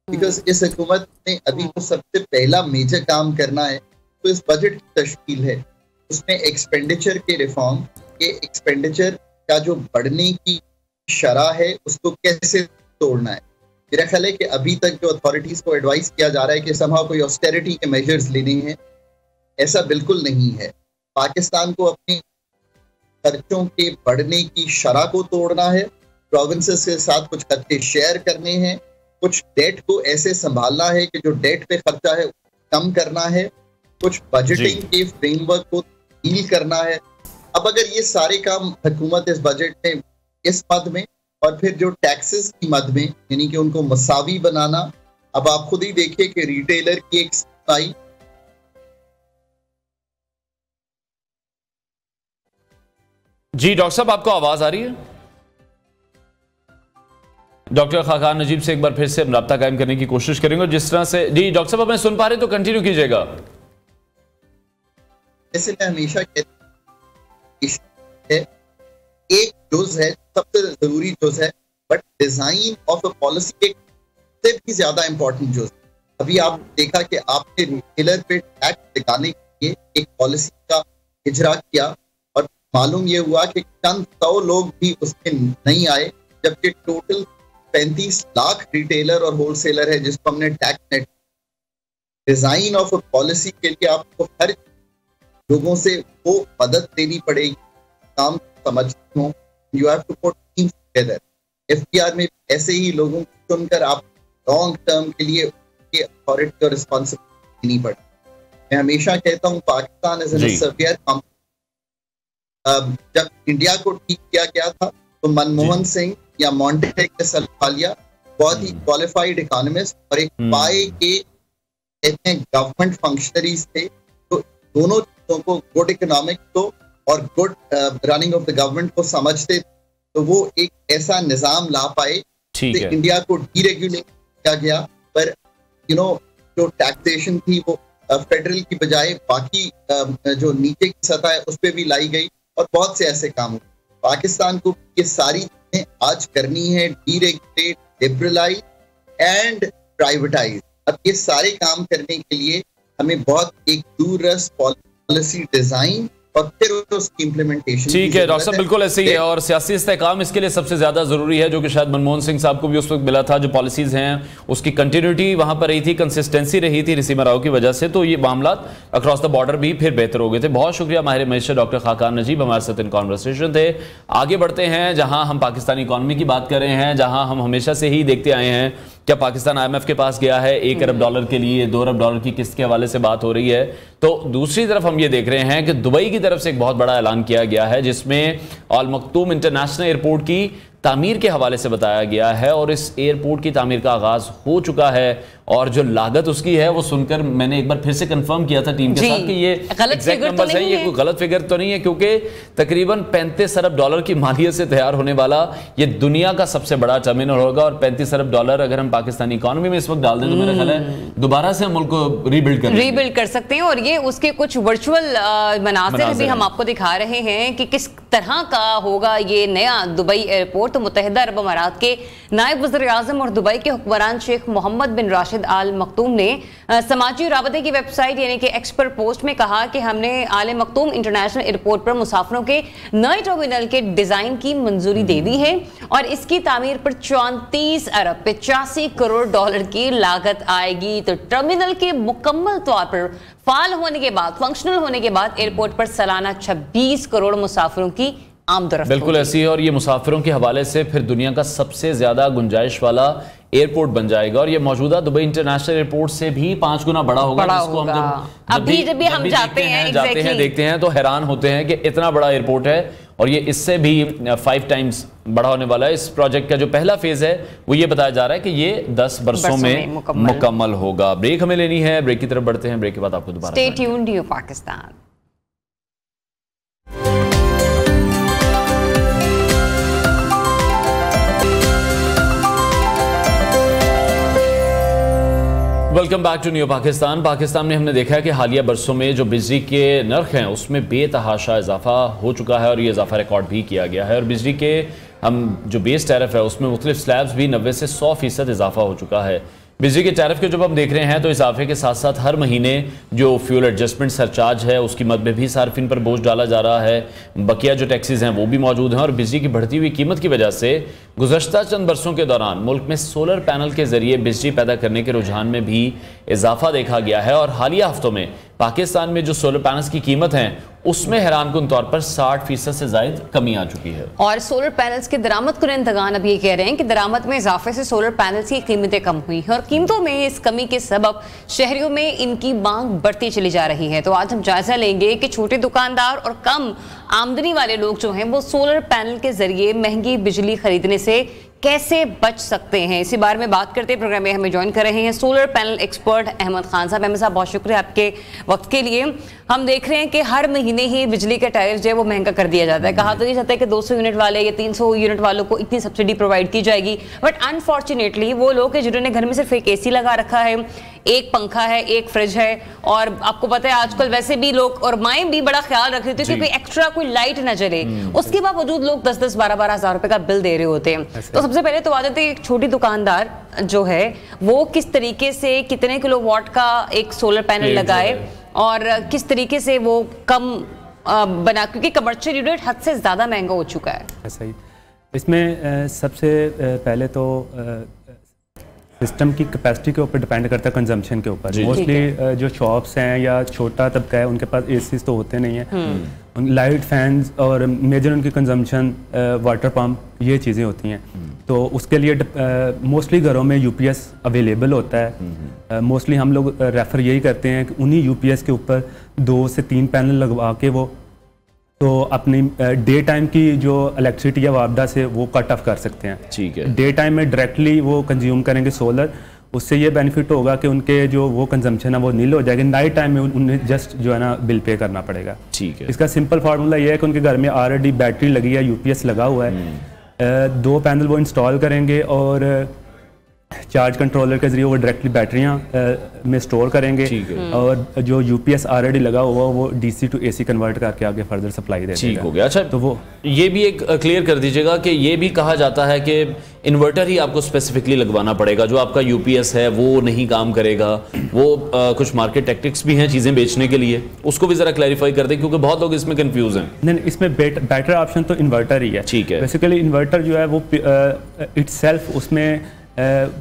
बिकॉज इस हुकूमत ने अभी तो सबसे पहला मेजर काम करना है तो इस बजट की तश्कील है, उसमें एक्सपेंडिचर के रिफॉर्म, ये एक्सपेंडिचर का जो बढ़ने की शरह है उसको कैसे तोड़ना है। मेरा ख्याल है कि अभी तक जो अथॉरिटीज को एडवाइस किया जा रहा है कि समहाउ कोई ऑस्टेरिटी के मेजर्स लेने हैं, ऐसा बिल्कुल नहीं है। पाकिस्तान को अपने खर्चों के बढ़ने की शरह को तोड़ना है, प्रोविंसेस के साथ कुछ खर्चे शेयर करने हैं, कुछ डेट को ऐसे संभालना है कि जो डेट पे खर्चा है कम करना है, कुछ बजटिंग के फ्रेमवर्क को डील करना है। अब अगर ये सारे काम हुकूमत इस बजट में इस मद में, और फिर जो टैक्सेस की मद में यानी कि उनको मसावी बनाना, अब आप खुद ही देखिए कि रिटेलर की एक जी डॉक्टर साहब, आपको आवाज आ रही है? डॉक्टर खाकान नजीब से एक बार फिर से हम राब्ता कायम करने की कोशिश करेंगे। जिस तरह से जी डॉक्टर साहब हमें सुन पा रहे तो कंटिन्यू कीजिएगा। जैसे मैं हमेशा कहता हूं, एक जुज है, सबसे जरूरी जुज है, but design of a policy एक से भी ज्यादा इंपॉर्टेंट जुज। अभी आप देखा कि आपने रिटेलर पे टैक्स लगाने के लिए एक पॉलिसी का इजरा किया और मालूम ये हुआ कि चंद 100 लोग भी उसमें नहीं आए, जबकि टोटल 35 लाख रिटेलर और होलसेलर है जिसको हमने tax net. Design of a policy के लिए आपको हर लोगों से वो मदद लेनी पड़ेगी, काम समझते हो। You have to put teams together. FTR में ऐसे ही लोगों को चुनकर आप लॉन्ग टर्म के लिए अथॉरिटी और रिस्पॉन्सिबिलिटी लेनी पड़े। मैं हमेशा कहता हूँ पाकिस्तान इज एन सर्वियर। जब इंडिया को ठीक किया गया था तो मनमोहन सिंह या मॉन्टेग ने सलाह लिया, बहुत ही क्वालिफाइड इकोनॉमिस्ट और एक पाए के कहते हैं गवर्नमेंट फंक्शनरीज थे, तो दोनों चीजों को, गुड इकोनॉमिक को और good running of the government को समझते, तो वो एक ऐसा निजाम ला पाए कि इंडिया को डीरेगुलेट किया गया। पर जो टैक्सेशन थी वो फेडरल की बजाय बाकी जो नीचे की सतह है उस पर भी लाई गई और बहुत से ऐसे काम हुए। पाकिस्तान को ये सारी चीजें आज करनी है, डीरेगुलेट, लिबरलाइज एंड प्राइवेटाइज। अब ये सारे काम करने के लिए हमें बहुत एक दूरदर्श पॉलिसी डिजाइन और फिर उसकी इम्प्लीमेंटेशन। ठीक है डॉक्टर साहब, बिल्कुल ऐसे ही है और सियासी इस्तेहकाम इसके लिए सबसे ज्यादा जरूरी है, जो कि शायद मनमोहन सिंह साहब को भी उस वक्त मिला था। जो पॉलिसीज हैं उसकी कंटिन्यूटी वहां पर रही थी, कंसिस्टेंसी रही थी नसीमा राव की वजह से, तो ये मामला अक्रॉस द बॉर्डर भी फिर बेहतर हो गए थे। बहुत शुक्रिया माहिर मैशर डॉक्टर खाकान नजीब हमारे साथ इन कॉन्वर्सेशन थे। आगे बढ़ते हैं, जहां हम पाकिस्तानी इकॉनमी की बात कर रहे हैं, जहां हम हमेशा से ही देखते आए हैं क्या पाकिस्तान IMF के पास गया है 1 अरब डॉलर के लिए, 2 अरब डॉलर की किस्त के हवाले से बात हो रही है। तो दूसरी तरफ हम ये देख रहे हैं कि दुबई की तरफ से एक बहुत बड़ा ऐलान किया गया है, जिसमें अल मक्तूम इंटरनेशनल एयरपोर्ट की तामीर के हवाले से बताया गया है और इस एयरपोर्ट की तामीर का आगाज हो चुका है और जो लागत उसकी है वो सुनकर मैंने एक बार फिर से कंफर्म किया था टीम के साथ कि ये एग्जैक्ट नंबर है, ये कोई गलत फिगर तो नहीं है, क्योंकि तकरीबन 35 अरब डॉलर की मालियत से तैयार होने वाला ये दुनिया का सबसे बड़ा टर्मिनल होगा और 35 अरब डॉलर अगर हम पाकिस्तानी इकोनॉमी में इस वक्त डाल दें तो मेरा ख्याल है दोबारा से हम मुल्क को रीबिल्ड कर सकते हैं। और ये उसके कुछ वर्चुअल मनाज़िर भी हम आपको दिखा रहे हैं कि किस तरह का होगा ये नया दुबई एयरपोर्ट। तो मुत्तहिदा अरब अमारात के नायब वज़ीर आज़म और दुबई के हुक्मरान शेख मोहम्मद बिन राशिद आल मखतूम ने समाजी राबते की वेबसाइट यानी कि एक्स पर पोस्ट में कहा कि हमने आल मखतूम इंटरनेशनल एयरपोर्ट पर मुसाफिरों के नए टर्मिनल के डिजाइन की मंजूरी दे दी है और इसकी तामीर पर 34 अरब 85 करोड़ डॉलर की लागत आएगी। तो टर्मिनल के मुकम्मल तौर पर फाल होने के बाद, फंक्शनल होने के बाद एयरपोर्ट पर सालाना 26 करोड़ मुसाफिरों की आमदरफ्त बिल्कुल ऐसी है और ये मुसाफिरों के हवाले से फिर दुनिया का सबसे ज्यादा गुंजाइश वाला एयरपोर्ट बन जाएगा और ये मौजूदा दुबई इंटरनेशनल एयरपोर्ट से भी 5 गुना बड़ा होगा। जिसको हम जब भी हम जाते हैं देखते हैं तो हैरान होते हैं कि इतना बड़ा एयरपोर्ट है और ये इससे भी 5 टाइम्स बड़ा होने वाला है। इस प्रोजेक्ट का जो पहला फेज है वो ये बताया जा रहा है कि ये 10 बरसों में मुकम्मल होगा। ब्रेक हमें लेनी है, ब्रेक की तरफ बढ़ते हैं, ब्रेक के बाद आपको दोबारा stay tuned to Pakistan. Welcome back to new Pakistan. Pakistan में हमने देखा है कि हालिया बरसों में जो बिजली के नर्ख हैं उसमें बेतहाशा इजाफा हो चुका है और ये इजाफा रिकॉर्ड भी किया गया है और बिजली के हम जो बेस टैरिफ है उसमें मुख्तलिफ स्लैब्स भी 90 से 100% इजाफा हो चुका है। बिजली के टैरिफ के जब हम देख रहे हैं तो इजाफे के साथ साथ हर महीने जो फ्यूल एडजस्टमेंट सरचार्ज है उसकी मद में भी सार्फिन पर बोझ डाला जा रहा है। बकिया जो टैक्सेस हैं वो भी मौजूद हैं और बिजली की बढ़ती हुई कीमत की वजह से गुज़श्ता चंद बरसों के दौरान मुल्क में सोलर पैनल के जरिए बिजली पैदा करने के रुझान में भी इजाफा देखा गया है और हालिया हफ्तों में पाकिस्तान में जो सोलर पैनल्स की कीमत है उसमें हैरानकुन तौर पर 60% से ज्यादा कमी आ चुकी है। और सोलर पैनल्स के दरामद कुनंदगान अब ये कह रहे हैं कि दरामद में इजाफे से सोलर पैनल्स की कीमतें कम हुई हैं और कीमतों में इस कमी के सबब शहरियों में इनकी मांग बढ़ती चली जा रही है। तो आज हम जायजा लेंगे कि छोटे दुकानदार और कम आमदनी वाले लोग जो हैं वो सोलर पैनल के जरिए महंगी बिजली खरीदने से कैसे बच सकते हैं, इसी बारे में बात करते हैं। प्रोग्राम में हमें ज्वाइन कर रहे हैं solar panel expert Ahmed Khan साहब। अहमद साहब, बहुत शुक्रिया आपके वक्त के लिए। हम देख रहे हैं कि हर महीने ही बिजली का टैरिफ जो है वो महंगा कर दिया जाता है। कहा तो ये जाता है कि 200 यूनिट वाले या 300 यूनिट वालों को इतनी सब्सिडी प्रोवाइड की जाएगी, बट अनफॉर्चुनेटली वो लोग हैं जिन्होंने घर में सिर्फ एक एसी लगा रखा है, एक पंखा है, एक फ्रिज है, और आपको पता है आजकल वैसे भी लोग और माएँ भी बड़ा ख्याल रख रही थी कि कोई एक्स्ट्रा कोई लाइट न जले, उसके बावजूद लोग 10-10, 12-12 हज़ार रुपए का बिल दे रहे होते हैं। तो सबसे पहले तो बात है एक छोटी दुकानदार जो है वो किस तरीके से कितने किलोवाट का एक सोलर पैनल लगाए और किस तरीके से वो कम बना, क्योंकि कमर्शियल यूनिट हद से ज़्यादा महंगा हो चुका है। ऐसा ही इसमें सबसे पहले तो सिस्टम की कैपेसिटी के ऊपर डिपेंड करता है, कंजम्पशन के ऊपर। मोस्टली जो शॉप्स हैं या छोटा तबका है उनके पास एसीज तो होते नहीं हैं, लाइट फैंस और मेजर उनकी कंजम्पशन वाटर पम्प, ये चीज़ें होती हैं। तो उसके लिए मोस्टली घरों में यूपीएस अवेलेबल होता है। मोस्टली हम लोग रेफ़र यही करते हैं कि उन्हीं यूपीएस के ऊपर 2 से 3 पैनल लगवा के वो तो अपनी डे टाइम की जो इलेक्ट्रिसिटी या वापदा से वो कट ऑफ कर सकते हैं। ठीक है। डे टाइम में डायरेक्टली वो कंज्यूम करेंगे सोलर, उससे ये बेनिफिट होगा कि उनके जो वो कंजम्पशन है वो नील हो जाएगा। नाइट टाइम में उन्हें जस्ट जो है ना बिल पे करना पड़ेगा। ठीक है। इसका सिंपल फार्मूला ये है कि उनके घर में ऑलरेडी बैटरी लगी है, यूपीएस लगा हुआ है, 2 पैनल वो इंस्टॉल करेंगे और चार्ज कंट्रोलर के जरिए वो डायरेक्टली बैटरियाँ में स्टोर करेंगे और जो यूपीएस ऑलरेडी लगा हुआ वो डीसी टू एसी कन्वर्ट करके आगे फर्दर सप्लाई देगा। ठीक हो गया। अच्छा, तो वो ये भी एक क्लियर कर दीजिएगा कि ये भी कहा जाता है कि इन्वर्टर ही आपको स्पेसिफिकली लगवाना पड़ेगा, जो आपका यूपीएस है वो नहीं काम करेगा। वो कुछ मार्केट टैक्टिक्स भी हैं चीज़ें बेचने के लिए, उसको भी ज़रा क्लैरिफाई कर दें क्योंकि बहुत लोग इसमें कंफ्यूज हैं। नहीं, इसमें बेटर ऑप्शन तो इन्वर्टर ही है। ठीक है। बेसिकली इन्वर्टर जो है वो इटसेल्फ उसमें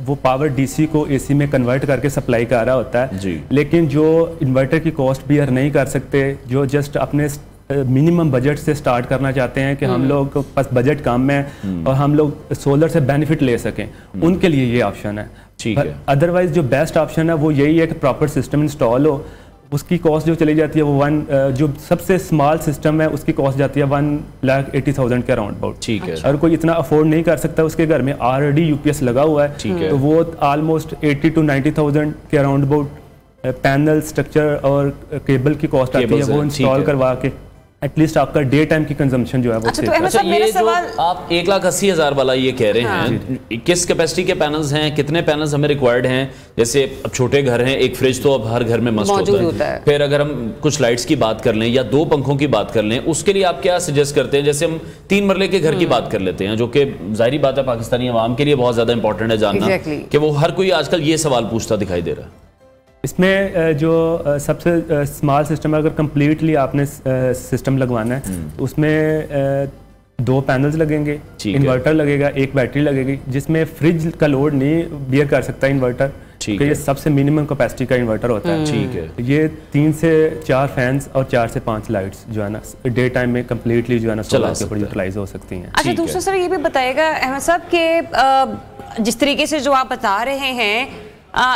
वो पावर डीसी को एसी में कन्वर्ट करके सप्लाई कर रहा होता है जी। लेकिन जो इन्वर्टर की कॉस्ट बियर नहीं कर सकते, जो जस्ट अपने मिनिमम बजट से स्टार्ट करना चाहते हैं कि हम लोग पास बजट कम है और हम लोग सोलर से बेनिफिट ले सकें, उनके लिए ये ऑप्शन है। ठीक है। अदरवाइज जो बेस्ट ऑप्शन है वो यही है कि प्रॉपर सिस्टम इंस्टॉल हो। उसकी कॉस्ट जो चली जाती है वो जो सबसे स्मॉल सिस्टम है उसकी कॉस्ट जाती है 1,80,000 के अराउंड अबाउट। ठीक है। अगर कोई इतना अफोर्ड नहीं कर सकता, उसके घर में ऑलरेडी यूपीएस लगा हुआ है, तो वो ऑलमोस्ट 80 to 90,000 के अराउंड अबाउट पैनल स्ट्रक्चर और केबल की कॉस्ट आती है, वो इंस्टॉल करवा के एटलीस्ट आपका डे टाइम की कंजम्पशन जो है वो अच्छा, ये जो आप 1,80,000 वाला ये कह रहे हैं, किस कैपेसिटी के पैनल्स हैं, कितने पैनल्स हमें रिक्वायर्ड हैं? जैसे अब छोटे घर हैं, एक फ्रिज तो अब हर घर में मस्ट होता है। फिर अगर हम कुछ लाइट्स की बात कर लें या 2 पंखों की बात कर लें, उसके लिए आप क्या सजेस्ट करते हैं? जैसे हम 3 मरले के घर की बात कर लेते हैं, जो कि जाहिर बात है पाकिस्तानी अवाम के लिए बहुत ज्यादा इंपॉर्टेंट है जानना कि वो हर कोई आजकल ये सवाल पूछता दिखाई दे रहा है। इसमें जो सबसे स्मॉल सिस्टम है, अगर कम्प्लीटली आपने सिस्टम लगवाना है तो उसमें 2 पैनल्स लगेंगे, इन्वर्टर लगेगा, एक बैटरी लगेगी, जिसमें फ्रिज का लोड नहीं बियर कर सकता इन्वर्टर, क्योंकि ये सबसे मिनिमम कैपेसिटी का इन्वर्टर होता है। ठीक है। ये 3 से 4 फैंस और 4 से 5 लाइट्स जो है ना डे टाइम में कम्प्लीटली जो है ना सोलर के ऊपर यूटिलाइज हो सकती हैं। अच्छा, दूसरा सर ये भी बताएगा अहमद साहब कि जिस तरीके से जो आप बता रहे हैं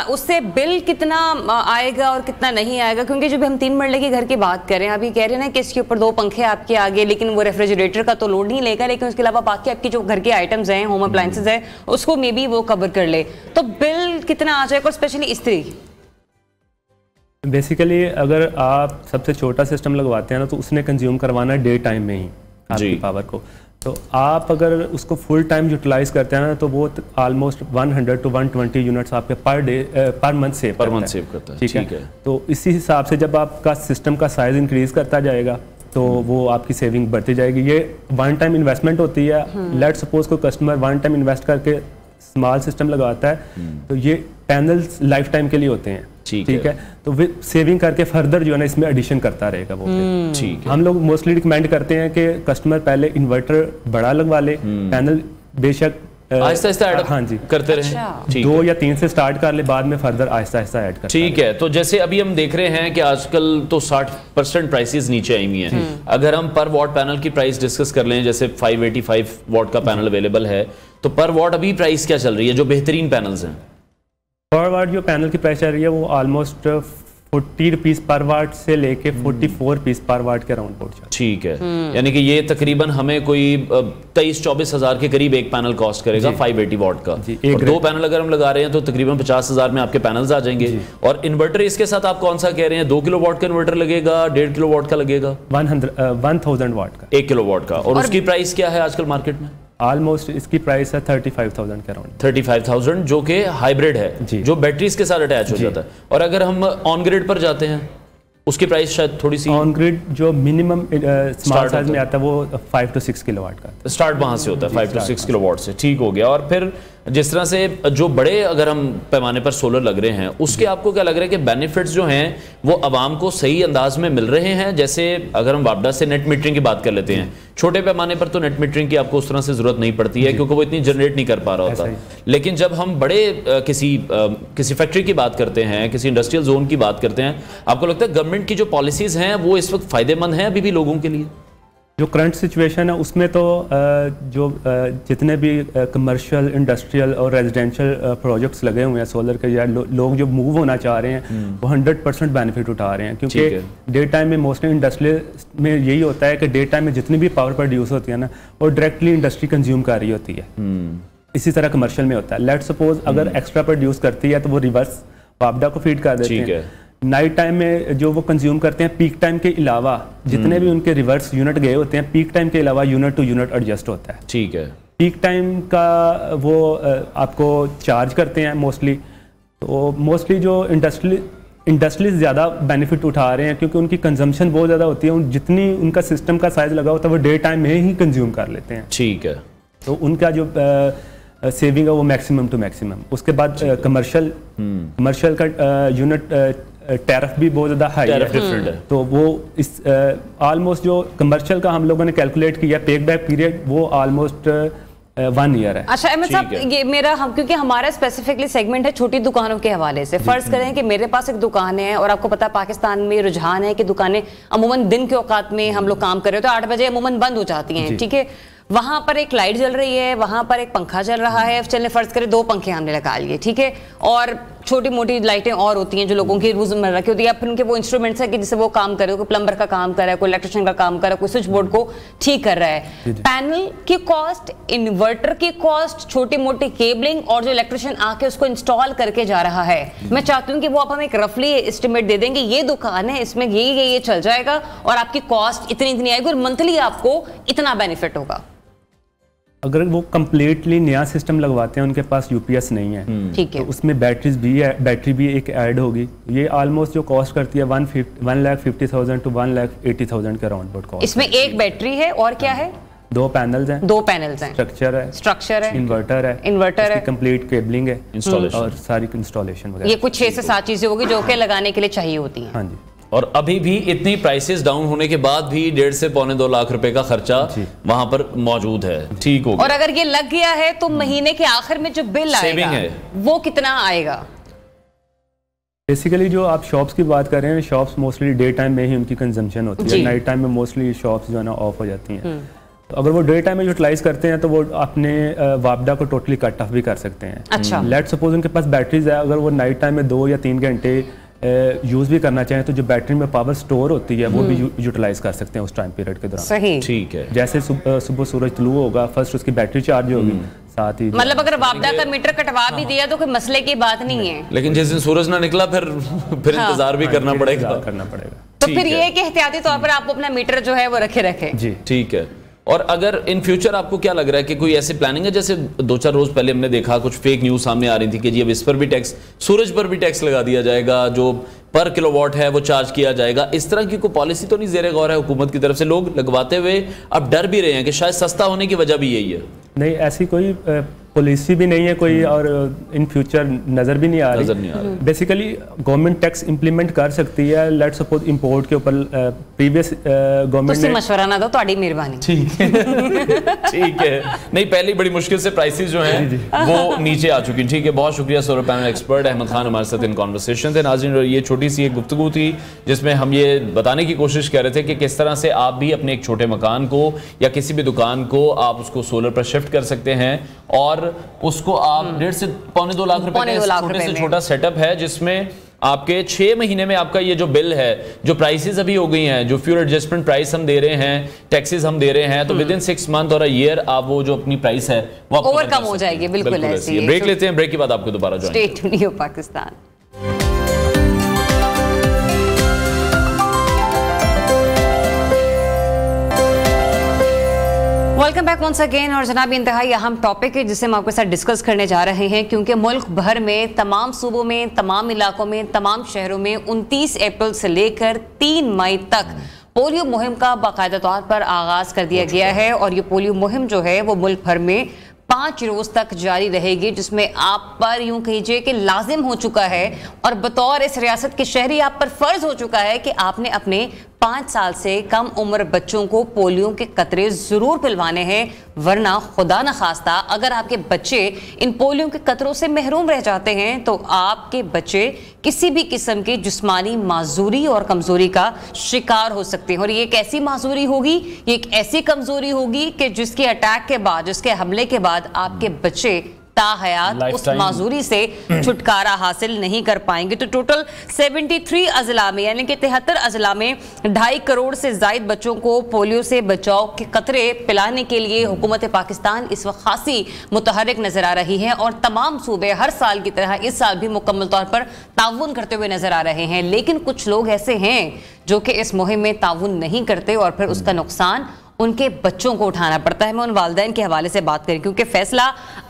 उससे बिल कितना आएगा और कितना नहीं आएगा? क्योंकि जब हम 3 मरले के घर की बात करें, अभी कह रहे हैं ना कि इसके ऊपर 2 पंखे आपके आगे, लेकिन वो रेफ्रिजरेटर का तो लोड नहीं लेगा, लेकिन उसके अलावा बाकी आपकी जो घर के आइटम्स हैं, होम अप्लायंसेज है, उसको मे बी वो कवर कर ले, तो बिल कितना आ जाएगा? और स्पेशली इस्त्री बेसिकली अगर आप सबसे छोटा सिस्टम लगवाते हैं ना तो उसने कंज्यूम करवाना है डे टाइम में ही आपकी पावर को। तो आप अगर उसको फुल टाइम यूटिलाइज करते हैं ना तो वो ऑलमोस्ट 100 to 120 यूनिट्स आपके पर मंथ सेव करता है। ठीक है। तो इसी हिसाब से जब आपका सिस्टम का साइज इंक्रीज करता जाएगा तो वो आपकी सेविंग बढ़ती जाएगी। ये 1 टाइम इन्वेस्टमेंट होती है। लेट सपोज कोई कस्टमर 1 टाइम इन्वेस्ट करके स्मॉल सिस्टम लगाता है तो ये पैनल्स लाइफ टाइम के लिए होते हैं। ठीक है। तो वे सेविंग करके फर्दर जो है ना इसमें एडिशन करता रहेगा वो। ठीक है। हम लोग मोस्टली रिकमेंड करते हैं कि कस्टमर पहले इन्वर्टर बड़ा लगवा ले, पैनल बेशक आहिस्ता ऐड हाँ जी करते रहे, 2 या 3 से स्टार्ट कर ले, बाद में फर्दर आहिस्ता ऐड कर। ठीक है। तो जैसे अभी हम देख रहे हैं कि आजकल तो 60% प्राइसेस नीचे आई हुई हैं। अगर हम पर वॉट पैनल की प्राइस डिस्कस कर लें, जैसे 585 वॉट का पैनल अवेलेबल है, तो पर वॉट अभी प्राइस क्या चल रही है जो बेहतरीन पैनल्स हैं? पर वॉट जो पैनल की प्राइस चल रही है वो ऑलमोस्ट 40 रुपीस पर वाट से लेके 44 रुपीस पर वाट के राउंड बोर्ड जाता है। ठीक है, यानी कि ये तकरीबन हमें कोई 23-24 हज़ार के करीब एक पैनल कॉस्ट करेगा 580 वॉट का। और 2 पैनल अगर हम लगा रहे हैं तो तकरीबन 50,000 में आपके पैनल्स आ जाएंगे। और इन्वर्टर इसके साथ आप कौन सा कह रहे हैं? 2 किलो वॉट का इन्वर्टर लगेगा, 1.5 किलो वॉट का लगेगा? 1000 वाट का, 1 किलो वॉट का। और उसकी प्राइस क्या है आजकल मार्केट में? ऑलमोस्ट इसकी प्राइस है 35,000 के अराउंड। 35,000 जो कि हाइब्रिड है, जो बैटरीज के साथ अटैच हो जाता है। और अगर हम ऑन ग्रिड पर जाते हैं उसकी प्राइस शायद थोड़ी सी ऑन ग्रिड जो मिनिमम स्मॉल साइज में आता है वो 5 to 6 किलोवाट का स्टार्ट वहां से होता है, 5 to 6 किलोवाट से। ठीक हो गया। और फिर जिस तरह से जो बड़े अगर हम पैमाने पर सोलर लग रहे हैं उसके आपको क्या लग रहा है कि बेनिफिट्स जो हैं वो आवाम को सही अंदाज में मिल रहे हैं? जैसे अगर हम वापडा से नेट मीटरिंग की बात कर लेते हैं, छोटे पैमाने पर तो नेट मीटरिंग की आपको उस तरह से जरूरत नहीं पड़ती है क्योंकि वो इतनी जनरेट नहीं कर पा रहा होता। लेकिन जब हम बड़े किसी फैक्ट्री की बात करते हैं, किसी इंडस्ट्रियल जोन की बात करते हैं, आपको लगता है गवर्नमेंट की जो पॉलिसीज हैं वो इस वक्त फायदेमंद हैं अभी भी लोगों के लिए? जो करंट सिचुएशन है उसमें तो जितने भी कमर्शियल, इंडस्ट्रियल और रेजिडेंशियल प्रोजेक्ट्स लगे हुए हैं सोलर के, या लोग जो मूव होना चाह रहे हैं वो 100% बेनिफिट उठा रहे हैं। क्योंकि डे टाइम में मोस्टली इंडस्ट्रियल में यही होता है कि डे टाइम में जितनी भी पावर प्रोड्यूस होती है ना वो डायरेक्टली इंडस्ट्री कंज्यूम कर रही होती है। इसी तरह कमर्शियल में होता है। लेट सपोज अगर एक्स्ट्रा प्रोड्यूस करती है तो वो रिवर्स वापडा को फीड कर देते हैं। नाइट टाइम में जो वो कंज्यूम करते हैं पीक टाइम के अलावा जितने भी उनके रिवर्स यूनिट गए होते हैं, पीक टाइम के अलावा यूनिट टू यूनिट एडजस्ट होता है। ठीक है। पीक टाइम का वो आपको चार्ज करते हैं मोस्टली। तो मोस्टली जो इंडस्ट्रीज ज़्यादा बेनिफिट उठा रहे हैं क्योंकि उनकी कंजम्पशन बहुत ज़्यादा होती है। जितनी उनका सिस्टम का साइज लगा होता है वो डे टाइम में ही कंज्यूम कर लेते हैं। ठीक है। तो उनका जो सेविंग है वो मैक्सिमम टू मैक्सिमम। उसके बाद कमर्शियल का यूनिट टैरिफ भी बहुत ज़्यादा हाई है। तो वो इस ऑलमोस्ट जो कमर्शियल का हम लोगों ने कैलकुलेट किया पेक बैक पीरियड वो ऑलमोस्ट 1 ईयर है। अच्छा अहमद साहब, ये मेरा क्योंकि हमारा स्पेसिफिकली सेगमेंट है छोटी दुकानों के हवाले से। फर्ज करें कि मेरे पास एक दुकान है और आपको पता है पाकिस्तान में रुझान है कि दुकानें अमूमन दिन के औकात में हम लोग काम कर रहे हो तो 8 बजे अमूमन बंद हो जाती हैं। ठीक है, वहां पर एक लाइट जल रही है, वहां पर एक पंखा चल रहा है, चलने फर्ज करें 2 पंखे हमने लगा लिए, ठीक है, और छोटी मोटी लाइटें और होती हैं जो लोगों की रोजमर्रा की होती है। फिर उनके वो इंस्ट्रूमेंट्स है कि जिससे वो काम करे, कोई प्लम्बर का काम कर रहा है, कोई इलेक्ट्रिशियन का काम कर रहा है, कोई स्विच बोर्ड को ठीक कर रहा है। पैनल की कॉस्ट, इन्वर्टर की कॉस्ट, छोटी मोटी केबलिंग और जो इलेक्ट्रिशियन आके उसको इंस्टॉल करके जा रहा है, मैं चाहती हूँ कि वो आप हमें एक रफली एस्टिमेट दे देंगे ये दुकान है इसमें ये चल जाएगा और आपकी कॉस्ट इतनी आएगी और मंथली आपको इतना बेनिफिट होगा। अगर वो कम्प्लीटली नया सिस्टम लगवाते हैं, उनके पास यूपीएस नहीं है, ठीक है, तो उसमें बैटरी भी एक ऐड होगी। ये ऑलमोस्ट जो कॉस्ट करती है 1,50,000 to 1,80,000 के अराउंड अबाउट कॉस्ट। इसमें एक बैटरी है और क्या है? 2 पैनल्स हैं, 2 पैनल्स हैं, स्ट्रक्चर है, इन्वर्टर है, कंप्लीट केबलिंग है, और सारी इंस्टॉलेशन वगैरह। ये कुछ 6 से 7 चीजें होगी जो कि लगाने के लिए चाहिए होती हैं। हाँ जी। और अभी भी इतनी प्राइसेस डाउन होने के बाद भी 1.5 से पौने 2 लाख रुपए का खर्चा वहां पर मौजूद है। ठीक हो गया। और अगर ये लग गया है तो महीने के आखिर में जो बिल आएगा वो कितना आएगा? बेसिकली जो आप शॉप्स की बात कर रहे हैं, शॉप्स मोस्टली डे टाइम में ही उनकी कंजम्पशन होती है, नाइट टाइम में मोस्टली शॉप्स जो है ना ऑफ हो जाती हैं। तो अगर वो डे टाइम में यूटिलाइज करते हैं तो वो अपने वापडा को टोटली कट ऑफ भी कर सकते हैं। अच्छा। लेट सपोज उनके पास बैटरीज है, अगर वो नाइट टाइम में 2 या 3 घंटे यूज भी करना चाहें तो जो बैटरी में पावर स्टोर होती है वो भी यूटिलाइज कर सकते हैं उस टाइम पीरियड के दौरान। सही। ठीक है। जैसे सुबह सूरज तुलू होगा, फर्स्ट उसकी बैटरी चार्ज होगी, साथ ही मतलब अगर वापडा का मीटर कटवा भी दिया तो कोई मसले की बात नहीं है, लेकिन जिस दिन सूरज ना निकला फिर इंतजार भी करना पड़ेगा। तो फिर ये कि एहतियाती तौर पर आप अपना मीटर जो है वो रखे जी। ठीक है। और अगर इन फ्यूचर आपको क्या लग रहा है कि कोई ऐसी प्लानिंग है, जैसे 2-4 रोज पहले हमने देखा कुछ फेक न्यूज सामने आ रही थी कि जी अब इस पर भी टैक्स, सूरज पर भी टैक्स लगा दिया जाएगा, जो पर किलोवाट है वो चार्ज किया जाएगा। इस तरह की कोई पॉलिसी तो नहीं ज़ेरे गौर है हुकूमत की तरफ से? लोग लगवाते हुए अब डर भी रहे हैं कि शायद सस्ता होने की वजह भी यही है। नहीं, ऐसी कोई पॉलिसी भी नहीं है कोई, और इन फ्यूचर नज़र भी नहीं आ रही। बेसिकली गवर्नमेंट टैक्स इंप्लीमेंट कर सकती है। लेट सपोज इंपोर्ट के ऊपर प्रीवियस गवर्नमेंट ने मशवरा ना दो, तुम्हारी मेहरबानी। ठीक है। ठीक है। नहीं, पहली बड़ी मुश्किल से प्राइसेस जो हैं वो नीचे आ चुकी। ठीक है, बहुत शुक्रिया solar panel expert Ahmed Khan हमारे साथ इन कॉन्वर्सेशन थे। नाज़रीन, ये छोटी सी एक गुफ्तगू थी जिसमें हम ये बताने की कोशिश कर रहे थे कि किस तरह से आप भी अपने एक छोटे मकान को या किसी भी दुकान को आप उसको सोलर पर शिफ्ट कर सकते हैं और उसको आप 1.5 से पौने 2 लाख रुपए का छोटे से छोटा सेटअप है जिसमें आपके 6 महीने में आपका ये जो बिल है, जो प्राइसेस अभी हो गई हैं, जो फ्यूल एडजस्टमेंट प्राइस हम दे रहे हैं, टैक्सेस हम दे रहे हैं, तो विद इन 6 मंथ और ईयर आप वो जो अपनी प्राइस है वो ओवरकम हो जाएगी। बिल्कुल ऐसी है। ब्रेक लेते हैं, ब्रेक के बाद आपको दोबारा join. Stay tuned to Pakistan. Welcome back once again. और जनाब इंतहाई अहम टॉपिक है जिसे हम आपके साथ डिस्कस करने जा रहे हैं, क्योंकि मुल्क भर में तमाम सूबों में, तमाम इलाकों में, तमाम शहरों में 29 अप्रैल से लेकर 3 मई तक पोलियो मुहिम का बाकायदा तौर पर आगाज कर दिया गया है। और ये पोलियो मुहिम जो है वो मुल्क भर में 5 रोज तक जारी रहेगी, जिसमें आप पर यूं कहिए कि लाजिम हो चुका है और बतौर इस रियासत के शहरी आप पर फर्ज हो चुका है कि आपने अपने 5 साल से कम उम्र बच्चों को पोलियो के कतरे जरूर पिलवाने हैं, वरना खुदा न खास्ता अगर आपके बच्चे इन पोलियो के कतरों से महरूम रह जाते हैं तो आपके बच्चे किसी भी किस्म की जिस्मानी माजूरी और कमजोरी का शिकार हो सकते हैं। और ये एक ऐसी माजूरी होगी, ये एक ऐसी कमजोरी होगी कि जिसके अटैक के बाद, जिसके हमले के बाद आपके बच्चे ताहयात उस माजूरी से छुटकारा हासिल नहीं कर पाएंगे। तो टोटल 73 अजला में, यानी कि 73 अजला में 2.5 करोड़ से ज्यादा बच्चों को पोलियो से बचाव के कतरे पिलाने के लिए हुकूमत पाकिस्तान इस वक्त खासी मुतहरिक नजर आ रही है। और तमाम सूबे हर साल की तरह इस साल भी मुकम्मल तौर पर ताउन करते हुए नजर आ रहे हैं। लेकिन कुछ लोग ऐसे हैं जो कि इस मुहिम में ताउन नहीं करते और फिर उसका नुकसान उनके बच्चों को उठाना पड़ता है। मैं उन वालिदैन के हवाले से बात करें, क्योंकि फैसला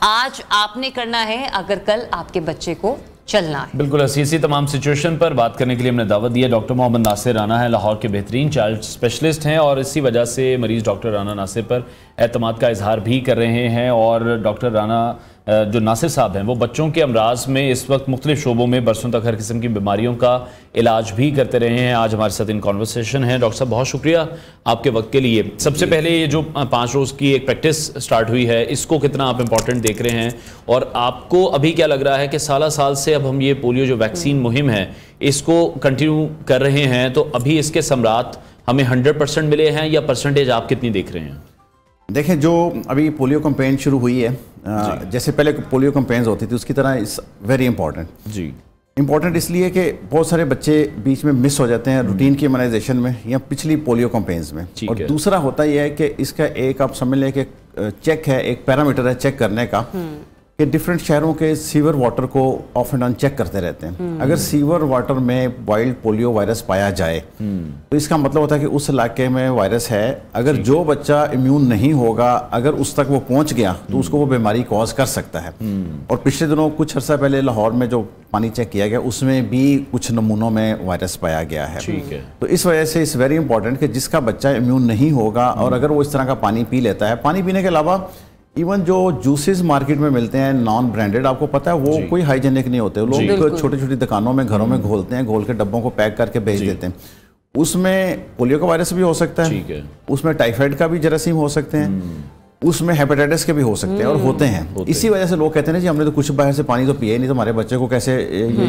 आज आपने करना है अगर कल आपके बच्चे को चलना है। बिल्कुल इसी तमाम सिचुएशन पर बात करने के लिए हमने दावत दिया। डॉक्टर मोहम्मद नासिर राना है, लाहौर के बेहतरीन चाइल्ड स्पेशलिस्ट हैं और इसी वजह से मरीज डॉक्टर राना नासिर पर एतमाद का इजहार भी कर रहे हैं। और डॉक्टर राना जो नासिर साहब हैं वो बच्चों के अमराज में इस वक्त मुख्तलिफ शोबों में बरसों तक हर किस्म की बीमारियों का इलाज भी करते रहे हैं। आज हमारे साथ इन कॉन्वर्सेशन है। डॉक्टर साहब बहुत शुक्रिया आपके वक्त के लिए। सबसे पहले ये जो 5 रोज़ की एक प्रैक्टिस स्टार्ट हुई है, इसको कितना आप इम्पोर्टेंट देख रहे हैं और आपको अभी क्या लग रहा है कि साल से अब हम ये पोलियो जो वैक्सीन मुहिम है इसको कंटिन्यू कर रहे हैं, तो अभी इसके समरात हमें 100% मिले हैं या परसेंटेज आप कितनी देख रहे हैं? देखें, जो अभी पोलियो कैंपेन शुरू हुई है, जैसे पहले पोलियो कैंपेन्स होती थी उसकी तरह इस वेरी इंपॉर्टेंट जी। इंपॉर्टेंट इसलिए कि बहुत सारे बच्चे बीच में मिस हो जाते हैं रूटीन की इम्यूनाइजेशन में या पिछली पोलियो कैंपेन्स में। और दूसरा होता यह है कि इसका एक आप समझ लें कि चेक है, एक पैरामीटर है चेक करने का कि डिफरेंट शहरों के सीवर वाटर को ऑफ एंड ऑन चेक करते रहते हैं। अगर सीवर वाटर में वाइल्ड पोलियो वायरस पाया जाए तो इसका मतलब होता है कि उस इलाके में वायरस है। अगर जो बच्चा इम्यून नहीं होगा, अगर उस तक वो पहुंच गया तो उसको वो बीमारी कॉज कर सकता है। और पिछले दिनों कुछ अर्सा पहले लाहौर में जो पानी चेक किया गया उसमें भी कुछ नमूनों में वायरस पाया गया है। तो इस वजह से इट्स वेरी इंपॉर्टेंट कि जिसका बच्चा इम्यून नहीं होगा और अगर वो इस तरह का पानी पी लेता है, पानी पीने के अलावा इवन जो जूसेस मार्केट में मिलते हैं नॉन ब्रांडेड, आपको पता है वो कोई हाइजेनिक नहीं होते। लोग छोटी छोटी दुकानों में घरों में घोलते हैं, घोल के डब्बों को पैक करके भेज देते हैं। उसमें पोलियो का वायरस भी हो सकता है, उसमें टाइफाइड का भी जरासीम हो सकते हैं, उसमें हेपेटाइटिस के भी हो सकते हैं और होते हैं। इसी वजह से लोग कहते हैं जी हमने तो कुछ बाहर से पानी तो पिया ही नहीं, तो हमारे बच्चे को कैसे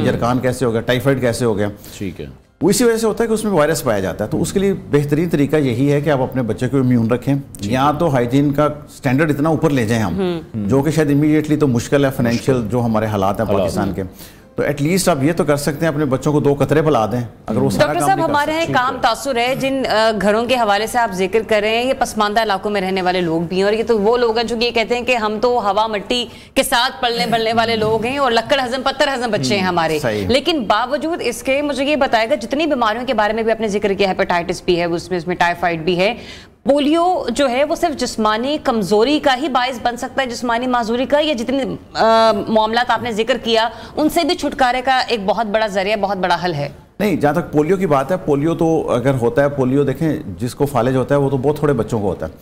यरकान कैसे हो गया, टाइफाइड कैसे हो गया। ठीक है, वो इसी वजह से होता है कि उसमें वायरस पाया जाता है। तो उसके लिए बेहतरीन तरीका यही है कि आप अपने बच्चे को इम्यून रखें, या तो हाइजीन का स्टैंडर्ड इतना ऊपर ले जाएं हम, जो कि शायद इमीडिएटली तो मुश्किल है, फाइनेंशियल जो हमारे हालात हैं पाकिस्तान के, तो एटलीस्ट आप ये तो कर सकते हैं अपने बच्चों को 2 कतरे पिला दें। अगर वो सारा डॉक्टर साहब हमारे यहाँ काम तासुर है, जिन घरों के हवाले से आप जिक्र कर रहे हैं ये पसमानदा इलाकों में रहने वाले लोग भी हैं और ये तो वो लोग हैं जो ये कहते हैं कि हम तो हवा मिट्टी के साथ पलने बढ़ने वाले लोग हैं और लक्कड़ हजम पत्थर हजम बच्चे हैं हमारे। लेकिन बावजूद इसके मुझे ये बताएगा, जितनी बीमारियों के बारे में भी आपने जिक्र किया, हेपेटाइटिस भी है उसमें टाइफाइड भी है, पोलियो जो है वो सिर्फ जिस्मानी कमजोरी का ही बायस बन सकता है, जिस्मानी माजूरी का, या जितने मामलात आपने जिक्र किया उनसे भी छुटकारे का एक बहुत बड़ा जरिया, बहुत बड़ा हल है? नहीं, जहाँ तक पोलियो की बात है, पोलियो तो अगर होता है, पोलियो देखें जिसको फालिज होता है वो तो बहुत थोड़े बच्चों को होता है।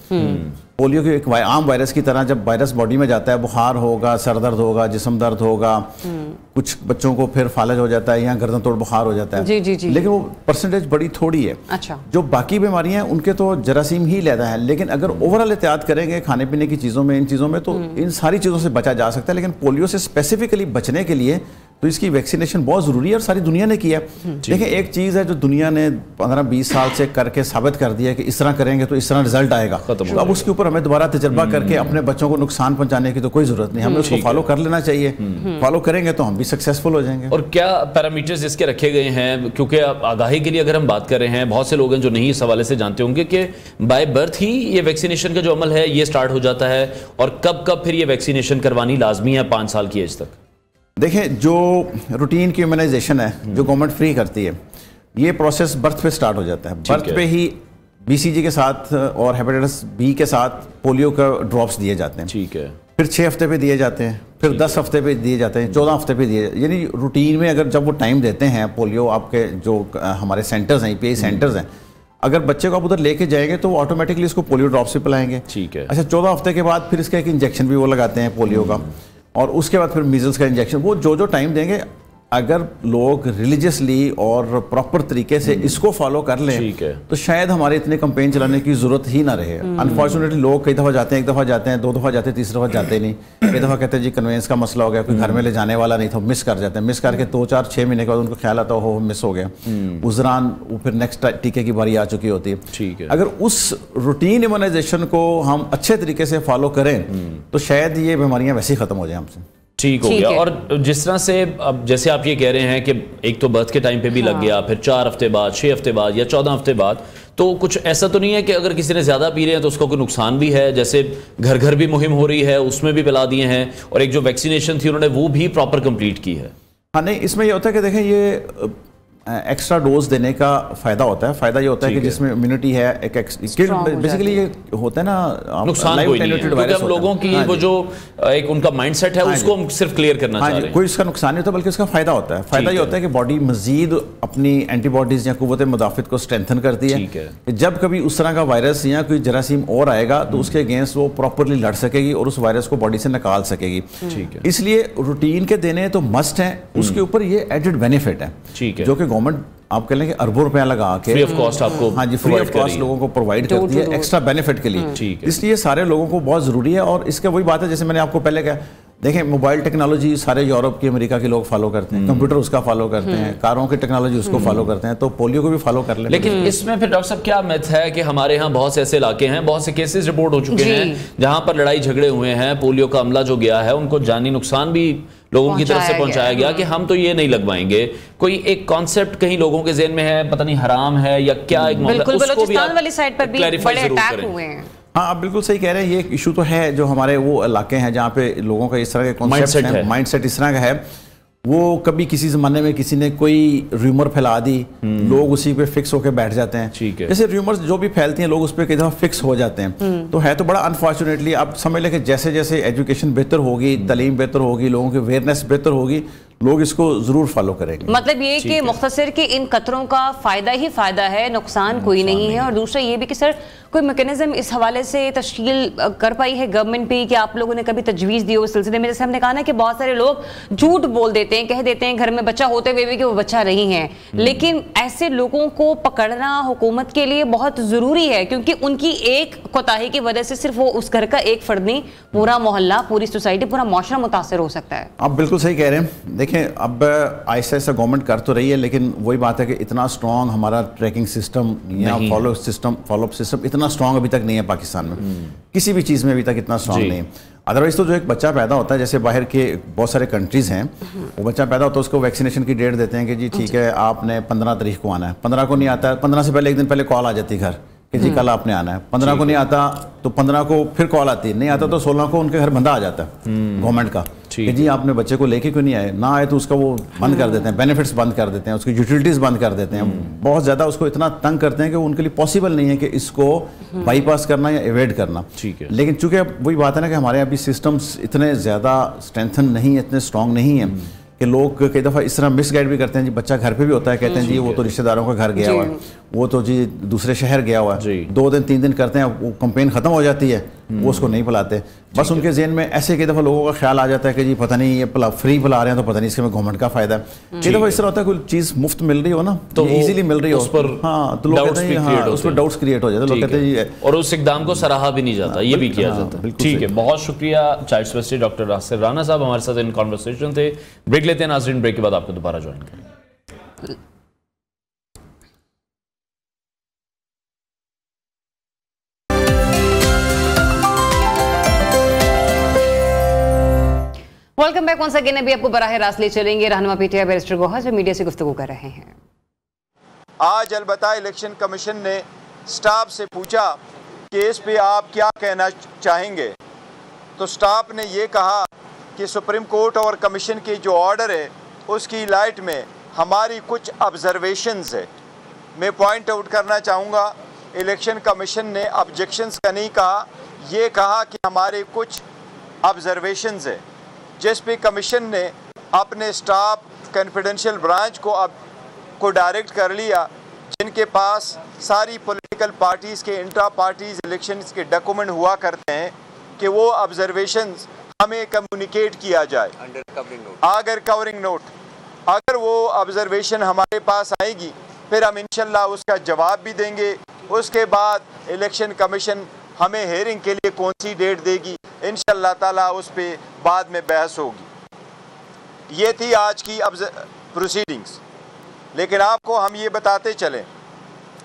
पोलियो की एक आम वायरस की तरह जब वायरस बॉडी में जाता है, बुखार होगा, सर दर्द होगा, जिस्म दर्द होगा, कुछ बच्चों को फिर फालिज हो जाता है या गर्दन तोड़ बुखार हो जाता है। जी, जी, जी। लेकिन वो परसेंटेज बड़ी थोड़ी है। अच्छा। जो बाकी बीमारियां हैं उनके तो जरासीम ही लेता है, लेकिन अगर ओवरऑल एहतियात करेंगे खाने पीने की चीज़ों में, इन चीज़ों में, तो इन सारी चीज़ों से बचा जा सकता है। लेकिन पोलियो से स्पेसिफिकली बचने के लिए तो इसकी वैक्सीनेशन बहुत ज़रूरी है और सारी दुनिया ने किया। देखिए एक चीज़ है जो दुनिया ने 15-20 साल से करके साबित कर दिया कि इस तरह करेंगे तो इस तरह रिजल्ट आएगा, तो अब उसके ऊपर हमें दोबारा तजर्बा करके अपने बच्चों को नुकसान पहुंचाने की तो कोई ज़रूरत नहीं, हमें उसको फॉलो कर लेना चाहिए। फॉलो करेंगे तो हम भी सक्सेसफुल हो जाएंगे। और क्या पैरामीटर्स इसके रखे गए हैं, क्योंकि आगाही के लिए अगर हम बात कर रहे हैं, बहुत से लोग हैं जो नहीं इस हवाले से जानते होंगे कि बाय बर्थ ही ये वैक्सीनेशन का जो अमल है ये स्टार्ट हो जाता है, और कब कब फिर ये वैक्सीनेशन करवानी लाजमी है 5 साल की एज तक? देखें जो रूटीन की इम्यूनाइजेशन है जो गवर्नमेंट फ्री करती है, ये प्रोसेस बर्थ पे स्टार्ट हो जाता है। बर्थ पे ही BCG के साथ और हेपेटाइटिस B के साथ पोलियो का ड्रॉप्स दिए जाते हैं। ठीक है। फिर 6 हफ्ते पे दिए जाते हैं, फिर 10 हफ्ते पे दिए जाते हैं, 14 हफ्ते पे दिए, यानी रूटीन में अगर जब वो टाइम देते हैं पोलियो, आपके जो हमारे सेंटर्स हैं, PI सेंटर्स हैं, अगर बच्चे को आप उधर लेके जाएंगे तो वो ऑटोमेटिकली इसको पोलियो ड्रॉप्स भी पिलाएंगे। ठीक है। अच्छा 14 हफ्ते के बाद फिर इसका एक इंजेक्शन भी वो लगाते हैं पोलियो का, और उसके बाद फिर मीजल्स का इंजेक्शन, वो जो टाइम देंगे, अगर लोग रिलीजियसली और प्रॉपर तरीके से इसको फॉलो कर लें तो शायद हमारे इतने कंपेन चलाने की जरूरत ही ना रहे। अनफॉर्चुनेटली लोग कई दफ़ा जाते हैं, एक दफ़ा जाते हैं, 2 दफ़ा जाते हैं, 3 दफ़ा जाते नहीं, कई दफ़ा कहते हैं जी कन्वेंस का मसला हो गया, कोई घर में ले जाने वाला नहीं था, मिस कर जाते हैं, मिस करके 2-4-6 महीने के बाद उनको ख्याल आता हो मिस हो गया, उस दौरान वो फिर नेक्स्ट टीके की बारी आ चुकी होती है। ठीक है। अगर उस रूटीन इम्यूनाइजेशन को हम अच्छे तरीके से फॉलो करें तो शायद ये बीमारियां वैसे ही खत्म हो जाए हमसे। ठीक हो गया। और जिस तरह से अब जैसे आप ये कह रहे हैं कि एक तो बर्थ के टाइम पे भी लग गया, फिर 4 हफ्ते बाद, 6 हफ्ते बाद या 14 हफ्ते बाद, तो कुछ ऐसा तो नहीं है कि अगर किसी ने ज़्यादा पी रहे हैं तो उसको कोई नुकसान भी है? जैसे घर घर भी मुहिम हो रही है, उसमें भी पिला दिए हैं, और एक जो वैक्सीनेशन थी उन्होंने वो भी प्रॉपर कंप्लीट की है। हाँ नहीं, इसमें ये होता है कि देखें ये एक्स्ट्रा डोज देने का फ़ायदा होता है। फ़ायदा ये होता है कि जिसमें इम्यूनिटी है, एक बेसिकली ये होता है ना, नुकसान कोई नहीं है, क्योंकि हम लोगों की वो जो एक उनका माइंडसेट है उसको हम सिर्फ क्लियर करना चाह रहे हैं। कोई इसका नुकसान नहीं होता, बल्कि इसका फ़ायदा होता है। फ़ायदा ये होता है कि बॉडी मजीद अपनी एंटीबॉडीज़ या कुव्वत मुदाफ़ित को स्ट्रेंथन करती है। जब कभी उस तरह का वायरस या कोई जरासीम और आएगा तो उसके अगेंस्ट वो प्रॉपरली लड़ सकेगी और उस वायरस को बॉडी से निकाल सकेगी। इसलिए रूटीन के देने तो मस्ट हैं, उसके ऊपर ये एडेड बेनिफिट है जो कि गवर्नमेंट आप कह लें कि अरबों रुपया लगा के फ्री ऑफ कॉस्ट आपको, हाँ जी, फ्री ऑफ कॉस्ट लोगों को प्रोवाइड करती है एक्स्ट्रा बेनिफिट के लिए। इसलिए सारे लोगों को बहुत ज़रूरी है। और इसका वही बात है जैसे मैंने आपको पहले कहा, देखें मोबाइल टेक्नोलॉजी सारे यूरोप की, अमेरिका के लोग फॉलो करते हैं, कंप्यूटर उसका फॉलो करते हैं, कारों की टेक्नोलॉजी उसको फॉलो करते हैं, तो पोलियो को भी फॉलो कर लें। लेकिन इसमें फिर डॉक्टर साहब क्या मिथ है कि हमारे यहाँ बहुत से ऐसे इलाके हैं, बहुत से केसेस रिपोर्ट हो चुके हैं जहां पर लड़ाई झगड़े हुए हैं, पोलियो का अमला जो गया है उनको जानी नुकसान भी लोगों की तरफ से पहुंचाया गया कि हम तो ये नहीं लगवाएंगे। कोई एक कॉन्सेप्ट कहीं लोगों के ज़हन में है, पता नहीं हराम है या क्या, एक बलूचिस्तान वाली साइड पर भी बड़े अटैक हुए हैं। हाँ आप बिल्कुल सही कह रहे हैं, ये एक इशू तो है जो हमारे वो इलाके हैं जहाँ पे लोगों का इस तरह के कॉन्सेप्ट है, माइंडसेट इस तरह का है। वो कभी किसी ज़माने में किसी ने कोई र्यूमर फैला दी, लोग उसी पे फिक्स होकर बैठ जाते हैं। जैसे र्यूमर्स जो भी फैलती हैं लोग उस पर कई दफ़ा फिक्स हो जाते हैं। तो है तो बड़ा अनफॉर्चुनेटली आप समझ लें कि जैसे जैसे एजुकेशन बेहतर होगी, तालीम बेहतर होगी, लोगों की अवेयरनेस बेहतर होगी, लोग इसको जरूर फॉलो करेंगे। मतलब ये कि मुख्तसर के इन कतरों का फायदा ही फायदा है, नुकसान कोई नहीं है। और दूसरा ये भी कि सर कोई मैकेनिज्म इस हवाले से तश्कील कर पाई है गवर्नमेंट भी कि आप लोगों ने कभी तजवीज़ दी हो इस सिलसिले में? जैसे हमने कहा ना कि बहुत सारे लोग झूठ बोल देते हैं, कह देते हैं घर में बच्चा होते हुए भी कि वो बच्चा नहीं है, लेकिन ऐसे लोगों को पकड़ना हुकूमत के लिए बहुत ज़रूरी है, क्योंकि उनकी एक कोताही की वजह से सिर्फ वो उस घर का एक फर्द नहीं, पूरा मोहल्ला, पूरी सोसाइटी, पूरा माशरा मुतासर हो सकता है। आप बिल्कुल सही कह रहे हैं। देखें अब ऐसा ऐसा गवर्नमेंट कर तो रही है, लेकिन वही बात है कि इतना स्ट्रॉन्ग हमारा ट्रैकिंग सिस्टम या फॉलोअप सिस्टम इतना स्ट्रॉन्ग अभी तक नहीं है पाकिस्तान में, किसी भी चीज़ में अभी तक इतना स्ट्रॉन्ग नहीं है। अदरवाइज तो जो एक बच्चा पैदा होता है, जैसे बाहर के बहुत सारे कंट्रीज़ हैं, वो बच्चा पैदा होता है उसको वैक्सीनेशन की डेट देते हैं कि जी ठीक है आपने 15 तारीख को आना है, 15 को नहीं आता है, 15 से पहले एक दिन पहले कॉल आ जाती घर कि जी कल आपने आना है, 15 को नहीं आता तो 15 को फिर कॉल आती है, नहीं आता तो 16 को उनके घर बंदा आ जाता है गवर्नमेंट का कि जी आपने बच्चे को लेके क्यों नहीं आए, ना आए तो उसका वो बंद कर देते हैं, बेनिफिट्स बंद कर देते हैं, उसकी यूटिलिटीज़ बंद कर देते हैं, बहुत ज़्यादा उसको इतना तंग करते हैं कि उनके लिए पॉसिबल नहीं है कि इसको बाईपास करना या एवेड करना। लेकिन चूंकि अब वही बात है ना कि हमारे यहाँ भी सिस्टम्स इतने ज़्यादा स्ट्रेंथन नहीं है, इतने स्ट्रॉन्ग नहीं है कि लोग कई दफ़ा इस तरह मिसगाइड भी करते हैं। जी बच्चा घर पे भी होता है, कहते हैं जी वो तो रिश्तेदारों का घर गया हुआ है, वो तो जी दूसरे शहर गया हुआ है, 2 दिन 3 दिन करते हैं, वो कंपेन ख़त्म हो जाती है, वो उसको नहीं पिलाते। बस उनके ज़हन में ऐसे कई दफ़ा लोगों का ख्याल आ जाता है कि जी पता नहीं ये फ्री पिला रहे हैं तो पता नहीं इसके में गवर्नमेंट का फ़ायदा है। कई दफ़ा इस तरह होता है कोई चीज़ मुफ्त मिल रही हो ना तो ईजिली मिल रही हो, उस पर हाँ तो लोग कहते हैं उस पर डाउट्स क्रिएट हो जाते हैं, लोग कहते हैं और उस इकदाम को सराहा भी नहीं जाता, ये भी किया जाता है। ठीक है, बहुत शुक्रिया child specialist doctor Nasir Rana साहब हमारे साथ इन कॉन्वर्सेशन थे। ब्रेक लेते हैं नाज़रीन, ब्रेक के बाद आपको दोबारा ज्वाइन करेंगे। Welcome back once again. अभी आपको बराह रास्त ले चलेंगे रहनुमा पीटीआई बैरिस्टर गोहा जो मीडिया से गुफ्तगू कर रहे हैं। आज अलबत्ता इलेक्शन कमीशन ने स्टाफ से पूछा कि इस पे आप क्या कहना चाहेंगे, तो स्टाफ ने ये कहा कि सुप्रीम कोर्ट और कमीशन के जो ऑर्डर है उसकी लाइट में हमारी कुछ ऑब्जर्वेशंस है। मैं पॉइंट आउट करना चाहूँगा, इलेक्शन कमीशन ने ऑब्जेक्शंस का नहीं कहा, ये कहा कि हमारे कुछ ऑब्जर्वेशंस है, जिस पे कमीशन ने अपने स्टाफ कॉन्फिडेंशियल ब्रांच को डायरेक्ट कर लिया, जिनके पास सारी पॉलिटिकल पार्टीज़ के इंट्रा पार्टीज इलेक्शंस के डॉक्यूमेंट हुआ करते हैं, कि वो ऑब्जर्वेशंस हमें कम्युनिकेट किया जाए अगर कवरिंग नोट। अगर वो ऑब्जर्वेशन हमारे पास आएगी फिर हम इंशाल्लाह उसका जवाब भी देंगे। उसके बाद इलेक्शन कमीशन हमें हेयरिंग के लिए कौन सी डेट देगी, इंशाल्लाह ताला उस पर बाद में बहस होगी। ये थी आज की प्रोसीडिंग्स। लेकिन आपको हम ये बताते चलें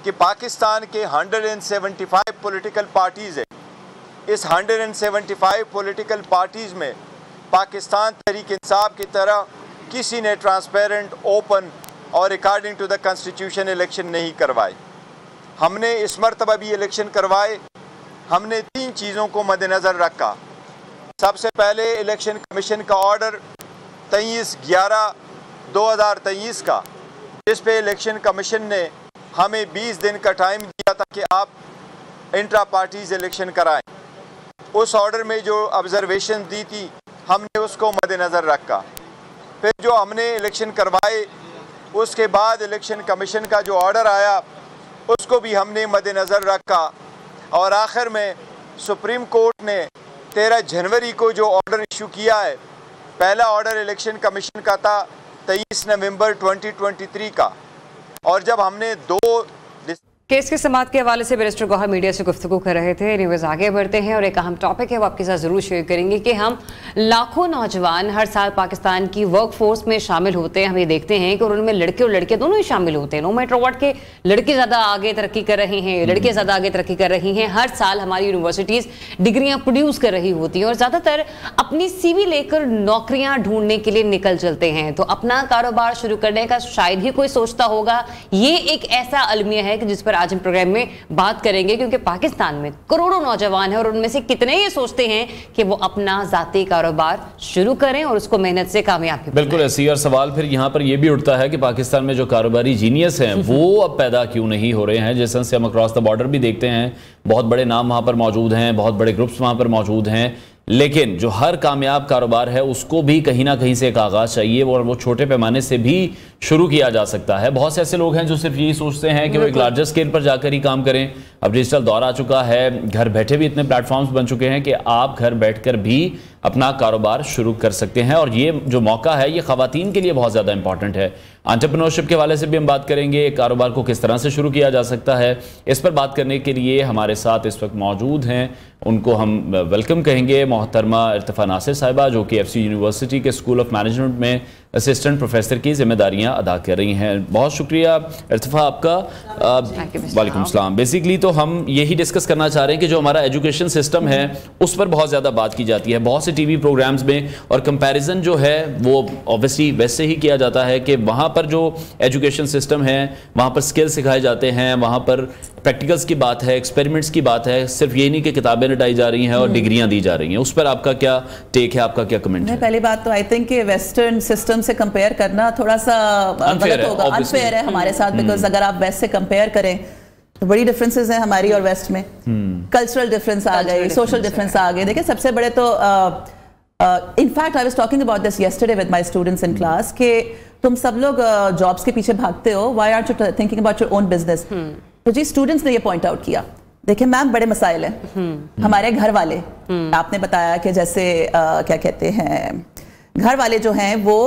कि पाकिस्तान के 175 पॉलिटिकल पार्टीज़ हैं। इस 175 पॉलिटिकल पार्टीज़ में पाकिस्तान तहरीक इंसाफ की तरह किसी ने ट्रांसपेरेंट, ओपन और according to the constitution election नहीं करवाए। हमने इस मरतबा भी इलेक्शन करवाए। हमने 3 चीज़ों को मद्देनज़र रखा। सबसे पहले इलेक्शन कमीशन का ऑर्डर 23/11/2023 का, जिस पे इलेक्शन कमीशन ने हमें 20 दिन का टाइम दिया था कि आप इंट्रा पार्टीज इलेक्शन कराएं। उस ऑर्डर में जो ऑब्जर्वेशन दी थी हमने उसको मद्देनज़र रखा। फिर जो हमने इलेक्शन करवाए उसके बाद इलेक्शन कमीशन का जो ऑर्डर आया उसको भी हमने मद्देनज़र रखा। और आखिर में सुप्रीम कोर्ट ने 13 जनवरी को जो ऑर्डर इशू किया है, पहला ऑर्डर इलेक्शन कमीशन का था 23 नवंबर 2023 का, और जब हमने 2 केस के समाअत के हवाले से बैरिस्टर गोहा मीडिया से गुफ्तगू कर रहे थे। एनीवेज आगे बढ़ते हैं और एक अहम टॉपिक है वो आपके साथ ज़रूर शेयर करेंगे कि हम लाखों नौजवान हर साल पाकिस्तान की वर्क फोर्स में शामिल होते हैं। हम ये देखते हैं कि उनमें लड़के और लड़के दोनों ही शामिल होते हैं। नो मैटर व्हाट के लड़के ज़्यादा आगे तरक्की कर रहे हैं, लड़के ज़्यादा आगे तरक्की कर रही हैं। हर साल हमारी यूनिवर्सिटीज़ डिग्रियाँ प्रोड्यूस कर रही होती हैं और ज़्यादातर अपनी CV लेकर नौकरियाँ ढूंढने के लिए निकल चलते हैं। तो अपना कारोबार शुरू करने का शायद ही कोई सोचता होगा। ये एक ऐसा अलमिया है कि जिस पर आज हम प्रोग्राम में बात करेंगे, क्योंकि पाकिस्तान में करोड़ों नौजवान हैं और उनमें से कितने ये सोचते हैं कि वो अपना जाती कारोबार शुरू करें और उसको मेहनत से कामयाबी। बिल्कुल ऐसी। और सवाल फिर यहाँ पर ये भी उठता है कि पाकिस्तान में जो कारोबारी जीनियस हैं वो अब पैदा क्यों नहीं हो रहे हैं। जैसे से हम अक्रॉस द बॉर्डर भी देखते हैं, बहुत बड़े नाम वहाँ पर मौजूद हैं, बहुत बड़े ग्रुप्स वहाँ पर मौजूद हैं, लेकिन जो हर कामयाब कारोबार है उसको भी कहीं ना कहीं से एक आगाज़ चाहिए और वो छोटे पैमाने से भी शुरू किया जा सकता है। बहुत से ऐसे लोग हैं जो सिर्फ यही सोचते हैं कि वो एक लार्जर स्केल पर जाकर ही काम करें। अब डिजिटल दौर आ चुका है, घर बैठे भी इतने प्लेटफॉर्म्स बन चुके हैं कि आप घर बैठकर भी अपना कारोबार शुरू कर सकते हैं और ये जो मौका है ये ख़वातीन के लिए बहुत ज़्यादा इंपॉर्टेंट है। एंटरप्रेन्योरशिप के हवाले से भी हम बात करेंगे, कारोबार को किस तरह से शुरू किया जा सकता है। इस पर बात करने के लिए हमारे साथ इस वक्त मौजूद हैं, उनको हम वेलकम कहेंगे, मोहतरमा इर्तिफा नासिर साहिबा जो कि FC यूनिवर्सिटी के स्कूल ऑफ मैनेजमेंट में असिस्टेंट प्रोफेसर की जिम्मेदारियां अदा कर रही हैं। बहुत शुक्रिया इर्तिफा आपका। वालेकुम सलाम। बेसिकली तो हम यही डिस्कस करना चाह रहे हैं कि जो हमारा एजुकेशन सिस्टम है उस पर बहुत ज़्यादा बात की जाती है बहुत से TV प्रोग्राम्स में, और कंपैरिजन जो है वो ऑब्वियसली वैसे ही किया जाता है कि वहाँ पर जो एजुकेशन सिस्टम है वहाँ पर स्किल सिखाए जाते हैं, वहाँ पर प्रैक्टिकल्स की बात है, एक्सपेरिमेंट्स की बात है, सिर्फ ये नहीं कि किताबें रटाई जा रही हैं और डिग्रियाँ दी जा रही हैं। उस पर आपका क्या टेक है, आपका क्या कमेंट है? पहली बात तो आई थिंक कि वेस्टर्न सिस्टम से कंपेयर करना थोड़ा सा गलत होगा, अनफेयर है हमारे साथ, बिकॉज अगर आप वेस्ट से कंपेयर करें तो बड़ी डिफरेंसेस हैं हमारी और वेस्ट में। कल्चरल डिफरेंस आ गई, सोशल डिफरेंस आ गए। देखिए सबसे बड़े तो in fact I was talking about this yesterday with my students in class कि तुम सब लोग जॉब्स के पीछे भागते हो, why aren't you thinking about your own business. तो जी स्टूडेंट्स ने ये पॉइंट आउट किया देखिए मैम, बड़े मसाइल हैं। हमारे घर वाले, आपने बताया कि जैसे क्या कहते हैं, घर वाले जो हैं वो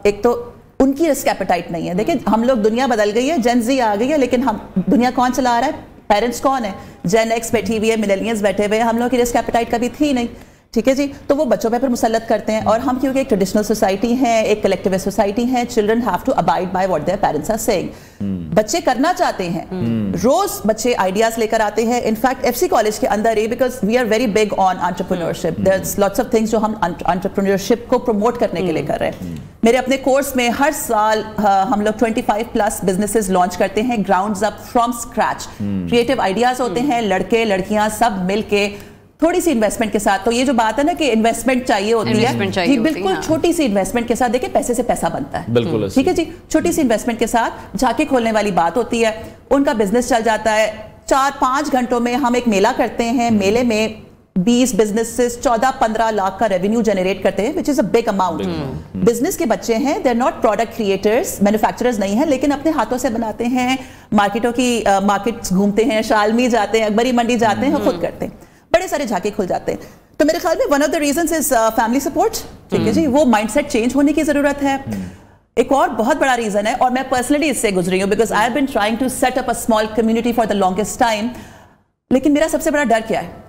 एक तो उनकी रिस्क एपेटाइट नहीं है। देखिए हम लोग, दुनिया बदल गई है, जेन ज़ी आ गई है, लेकिन हम दुनिया कौन चला रहा है? पेरेंट्स कौन है? जेन एक्स बैठी हुई है, मिलेनियल्स बैठे हुए हैं। हम लोग की रिस्क एपेटाइट कभी थी नहीं, ठीक है जी। तो वो बच्चों पे फिर मुसल्लत करते हैं, और हम क्योंकि एक ट्रेडिशनल सोसाइटी है, एक कलेक्टिविस्ट सोसाइटी है, children have to abide by what their parents are saying. बच्चे करना चाहते हैं, रोज बच्चे आइडियाज लेकर आते हैं। इनफैक्ट एफसी कॉलेज के अंदर ही, because we are very big on entrepreneurship, there is lots of things जो हम एंटरप्रेन्योरशिप को प्रमोट करने के लिए कर रहे हैं। मेरे अपने कोर्स में हर साल हम लोग 25+ बिजनेसेस लॉन्च करते हैं, grounds up from scratch. Creative ideas होते हैं, लड़के लड़कियां सब मिलके थोड़ी सी इन्वेस्टमेंट के साथ। तो ये जो बात है ना कि इन्वेस्टमेंट चाहिए होती है, ये बिल्कुल छोटी सी इन्वेस्टमेंट के साथ, देखिए पैसे से पैसा बनता है, बिल्कुल ठीक है जी। छोटी सी इन्वेस्टमेंट के साथ झांकी खोलने वाली बात होती है, उनका बिजनेस चल जाता है। 4-5 घंटों में हम एक मेला करते हैं, मेले में 20 बिजनेसेस 14-15 लाख का रेवेन्यू जनरेट करते हैं, which is a big amount. Business के बच्चे हैं, they are not product creators, manufacturers नहीं है, लेकिन अपने हाथों से बनाते हैं, मार्केटों की मार्केट्स घूमते हैं, शालमी जाते हैं, अकबरी मंडी जाते हैं, खुद करते हैं, बड़े सारे झाके खुल जाते हैं। तो मेरे ख्याल में one of the reasons is family support, ठीक है जी। वो माइंडसेट चेंज होने की जरूरत है। एक और बहुत बड़ा रीजन है, और मैं पर्सनली इससे गुजरी हूं, because I have been trying to set up a small community for the longest time. लेकिन मेरा सबसे बड़ा डर क्या है?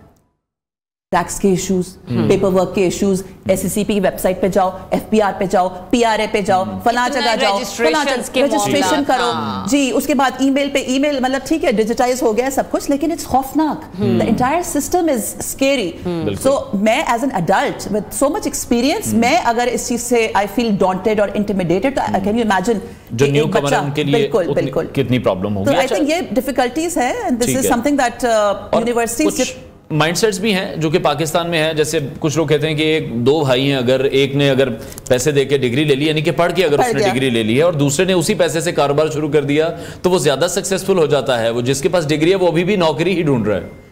टैक्स के इश्यूज, पेपर वर्क के इश्यूज, एससीसीपी की वेबसाइट पे जाओ, एफपीआर पे जाओ, पीआरए पे जाओ, फला जगह जाओ, रजिस्ट्रेशन करो जी। उसके बाद ईमेल पे ईमेल, मतलब ठीक है डिजिटाइज हो गया सब कुछ, लेकिन इट्स खौफनाक। The entire system is scary. So मैं as an adult with so much experience, मैं अगर इस चीज से आई फील डॉन्टेड और इंटिमिडेटेड, तो कैन यू इमेजिन जो न्यू कमर है उनके लिए बिल्कुल कितनी प्रॉब्लम होगी। तो आई थिंक ये डिफिकल्टीज है, and this is something that universities mindsets भी हैं जो कि पाकिस्तान में है। जैसे कुछ लोग कहते हैं कि 2 भाई हैं, अगर एक ने अगर पैसे देके डिग्री ले ली, यानी कि पढ़ के अगर उसने डिग्री ले ली है, और दूसरे ने उसी पैसे से कारोबार शुरू कर दिया, तो वो ज्यादा सक्सेसफुल हो जाता है। वो जिसके पास डिग्री है वो अभी भी नौकरी ही ढूंढ रहा है।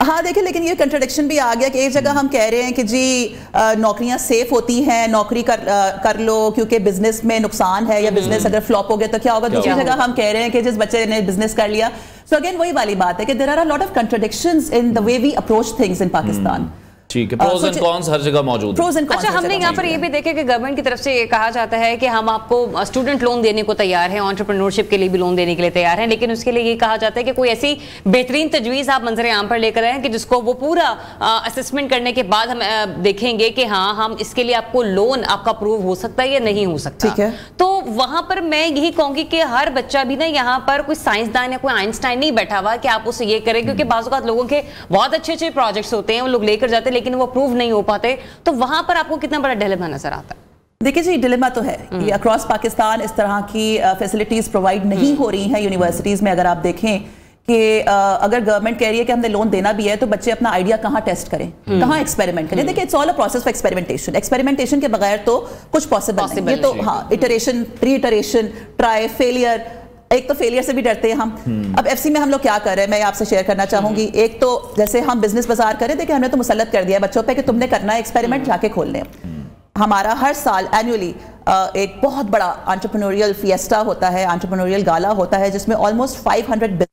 हाँ देखिए, लेकिन ये कंट्रडिक्शन भी आ गया कि एक जगह हम कह रहे हैं कि जी नौकरियां सेफ होती हैं, नौकरी कर लो क्योंकि बिजनेस में नुकसान है, या बिजनेस अगर फ्लॉप हो गया तो क्या होगा। दूसरी जगह हम कह रहे हैं कि जिस बच्चे ने बिजनेस कर लिया। सो अगेन वही वाली बात है कि there are a lot of contradictions in the way we approach things in Pakistan. ठीक है, प्रोज एंड कॉन्स हर जगह मौजूद है। अच्छा, हमने यहाँ पर ये भी देखे कि गवर्नमेंट की तरफ से ये कहा जाता है कि हम आपको स्टूडेंट लोन देने को तैयार हैं, एंटरप्रेन्योरशिप के लिए भी लोन देने के लिए तैयार हैं, लेकिन उसके लिए ये कहा जाता है कि कोई ऐसी बेहतरीन तजवीज़ आप मंजर आम पर लेकर आए कि जिसको वो पूरा असेसमेंट करने के बाद हम देखेंगे कि हाँ, हम इसके लिए आपको लोन आपका अप्रूव हो सकता है या नहीं हो सकता। ठीक है, तो वहां पर मैं यही कहूंगी कि हर बच्चा भी ना, यहाँ पर कोई साइंसदान या कोई आइंस्टाइन नहीं बैठा हुआ कि आप उसे ये करें, क्योंकि बाज़ लोगों के बहुत अच्छे प्रोजेक्ट्स होते हैं, वो लोग लेकर जाते हैं, लेकिन वो अप्रूव नहीं हो पाते। तो वहां पर आपको कितना बड़ा डिलेमा नजर आता है? देखिए जी, डिलेमा तो है, ये अक्रॉस पाकिस्तान इस तरह की फैसिलिटीज प्रोवाइड नहीं हो रही हैं यूनिवर्सिटीज में। अगर आप देखें कि अगर गवर्नमेंट कह रही है कि हमने लोन देना भी है, तो बच्चे अपना आइडिया कहाँ टेस्ट करें, कहाँ एक्सपेरिमेंट करें। देखिए, it's all a process for experimentation. Experimentation के बगैर तो कुछ पॉसिबल नहीं। ये तो हाँ, इटरेशन, री-इटरेशन, ट्राई, फेलियर। एक तो फेलियर से भी डरते हैं हम। अब एफसी में हम लोग क्या कर रहे हैं, मैं आपसे शेयर करना चाहूंगी। एक तो जैसे हम बिजनेस बाजार करें, देखिए हमने तो मुसल्लत कर दिया है बच्चों पे कि तुमने करना है एक्सपेरिमेंट, जाके खोलने। हमारा हर साल एनुअली एक बहुत बड़ा एंटरप्रेन्योरियल फिएस्टा होता है, एंटरप्रेन्योरियल गाला होता है, जिसमें ऑलमोस्ट 500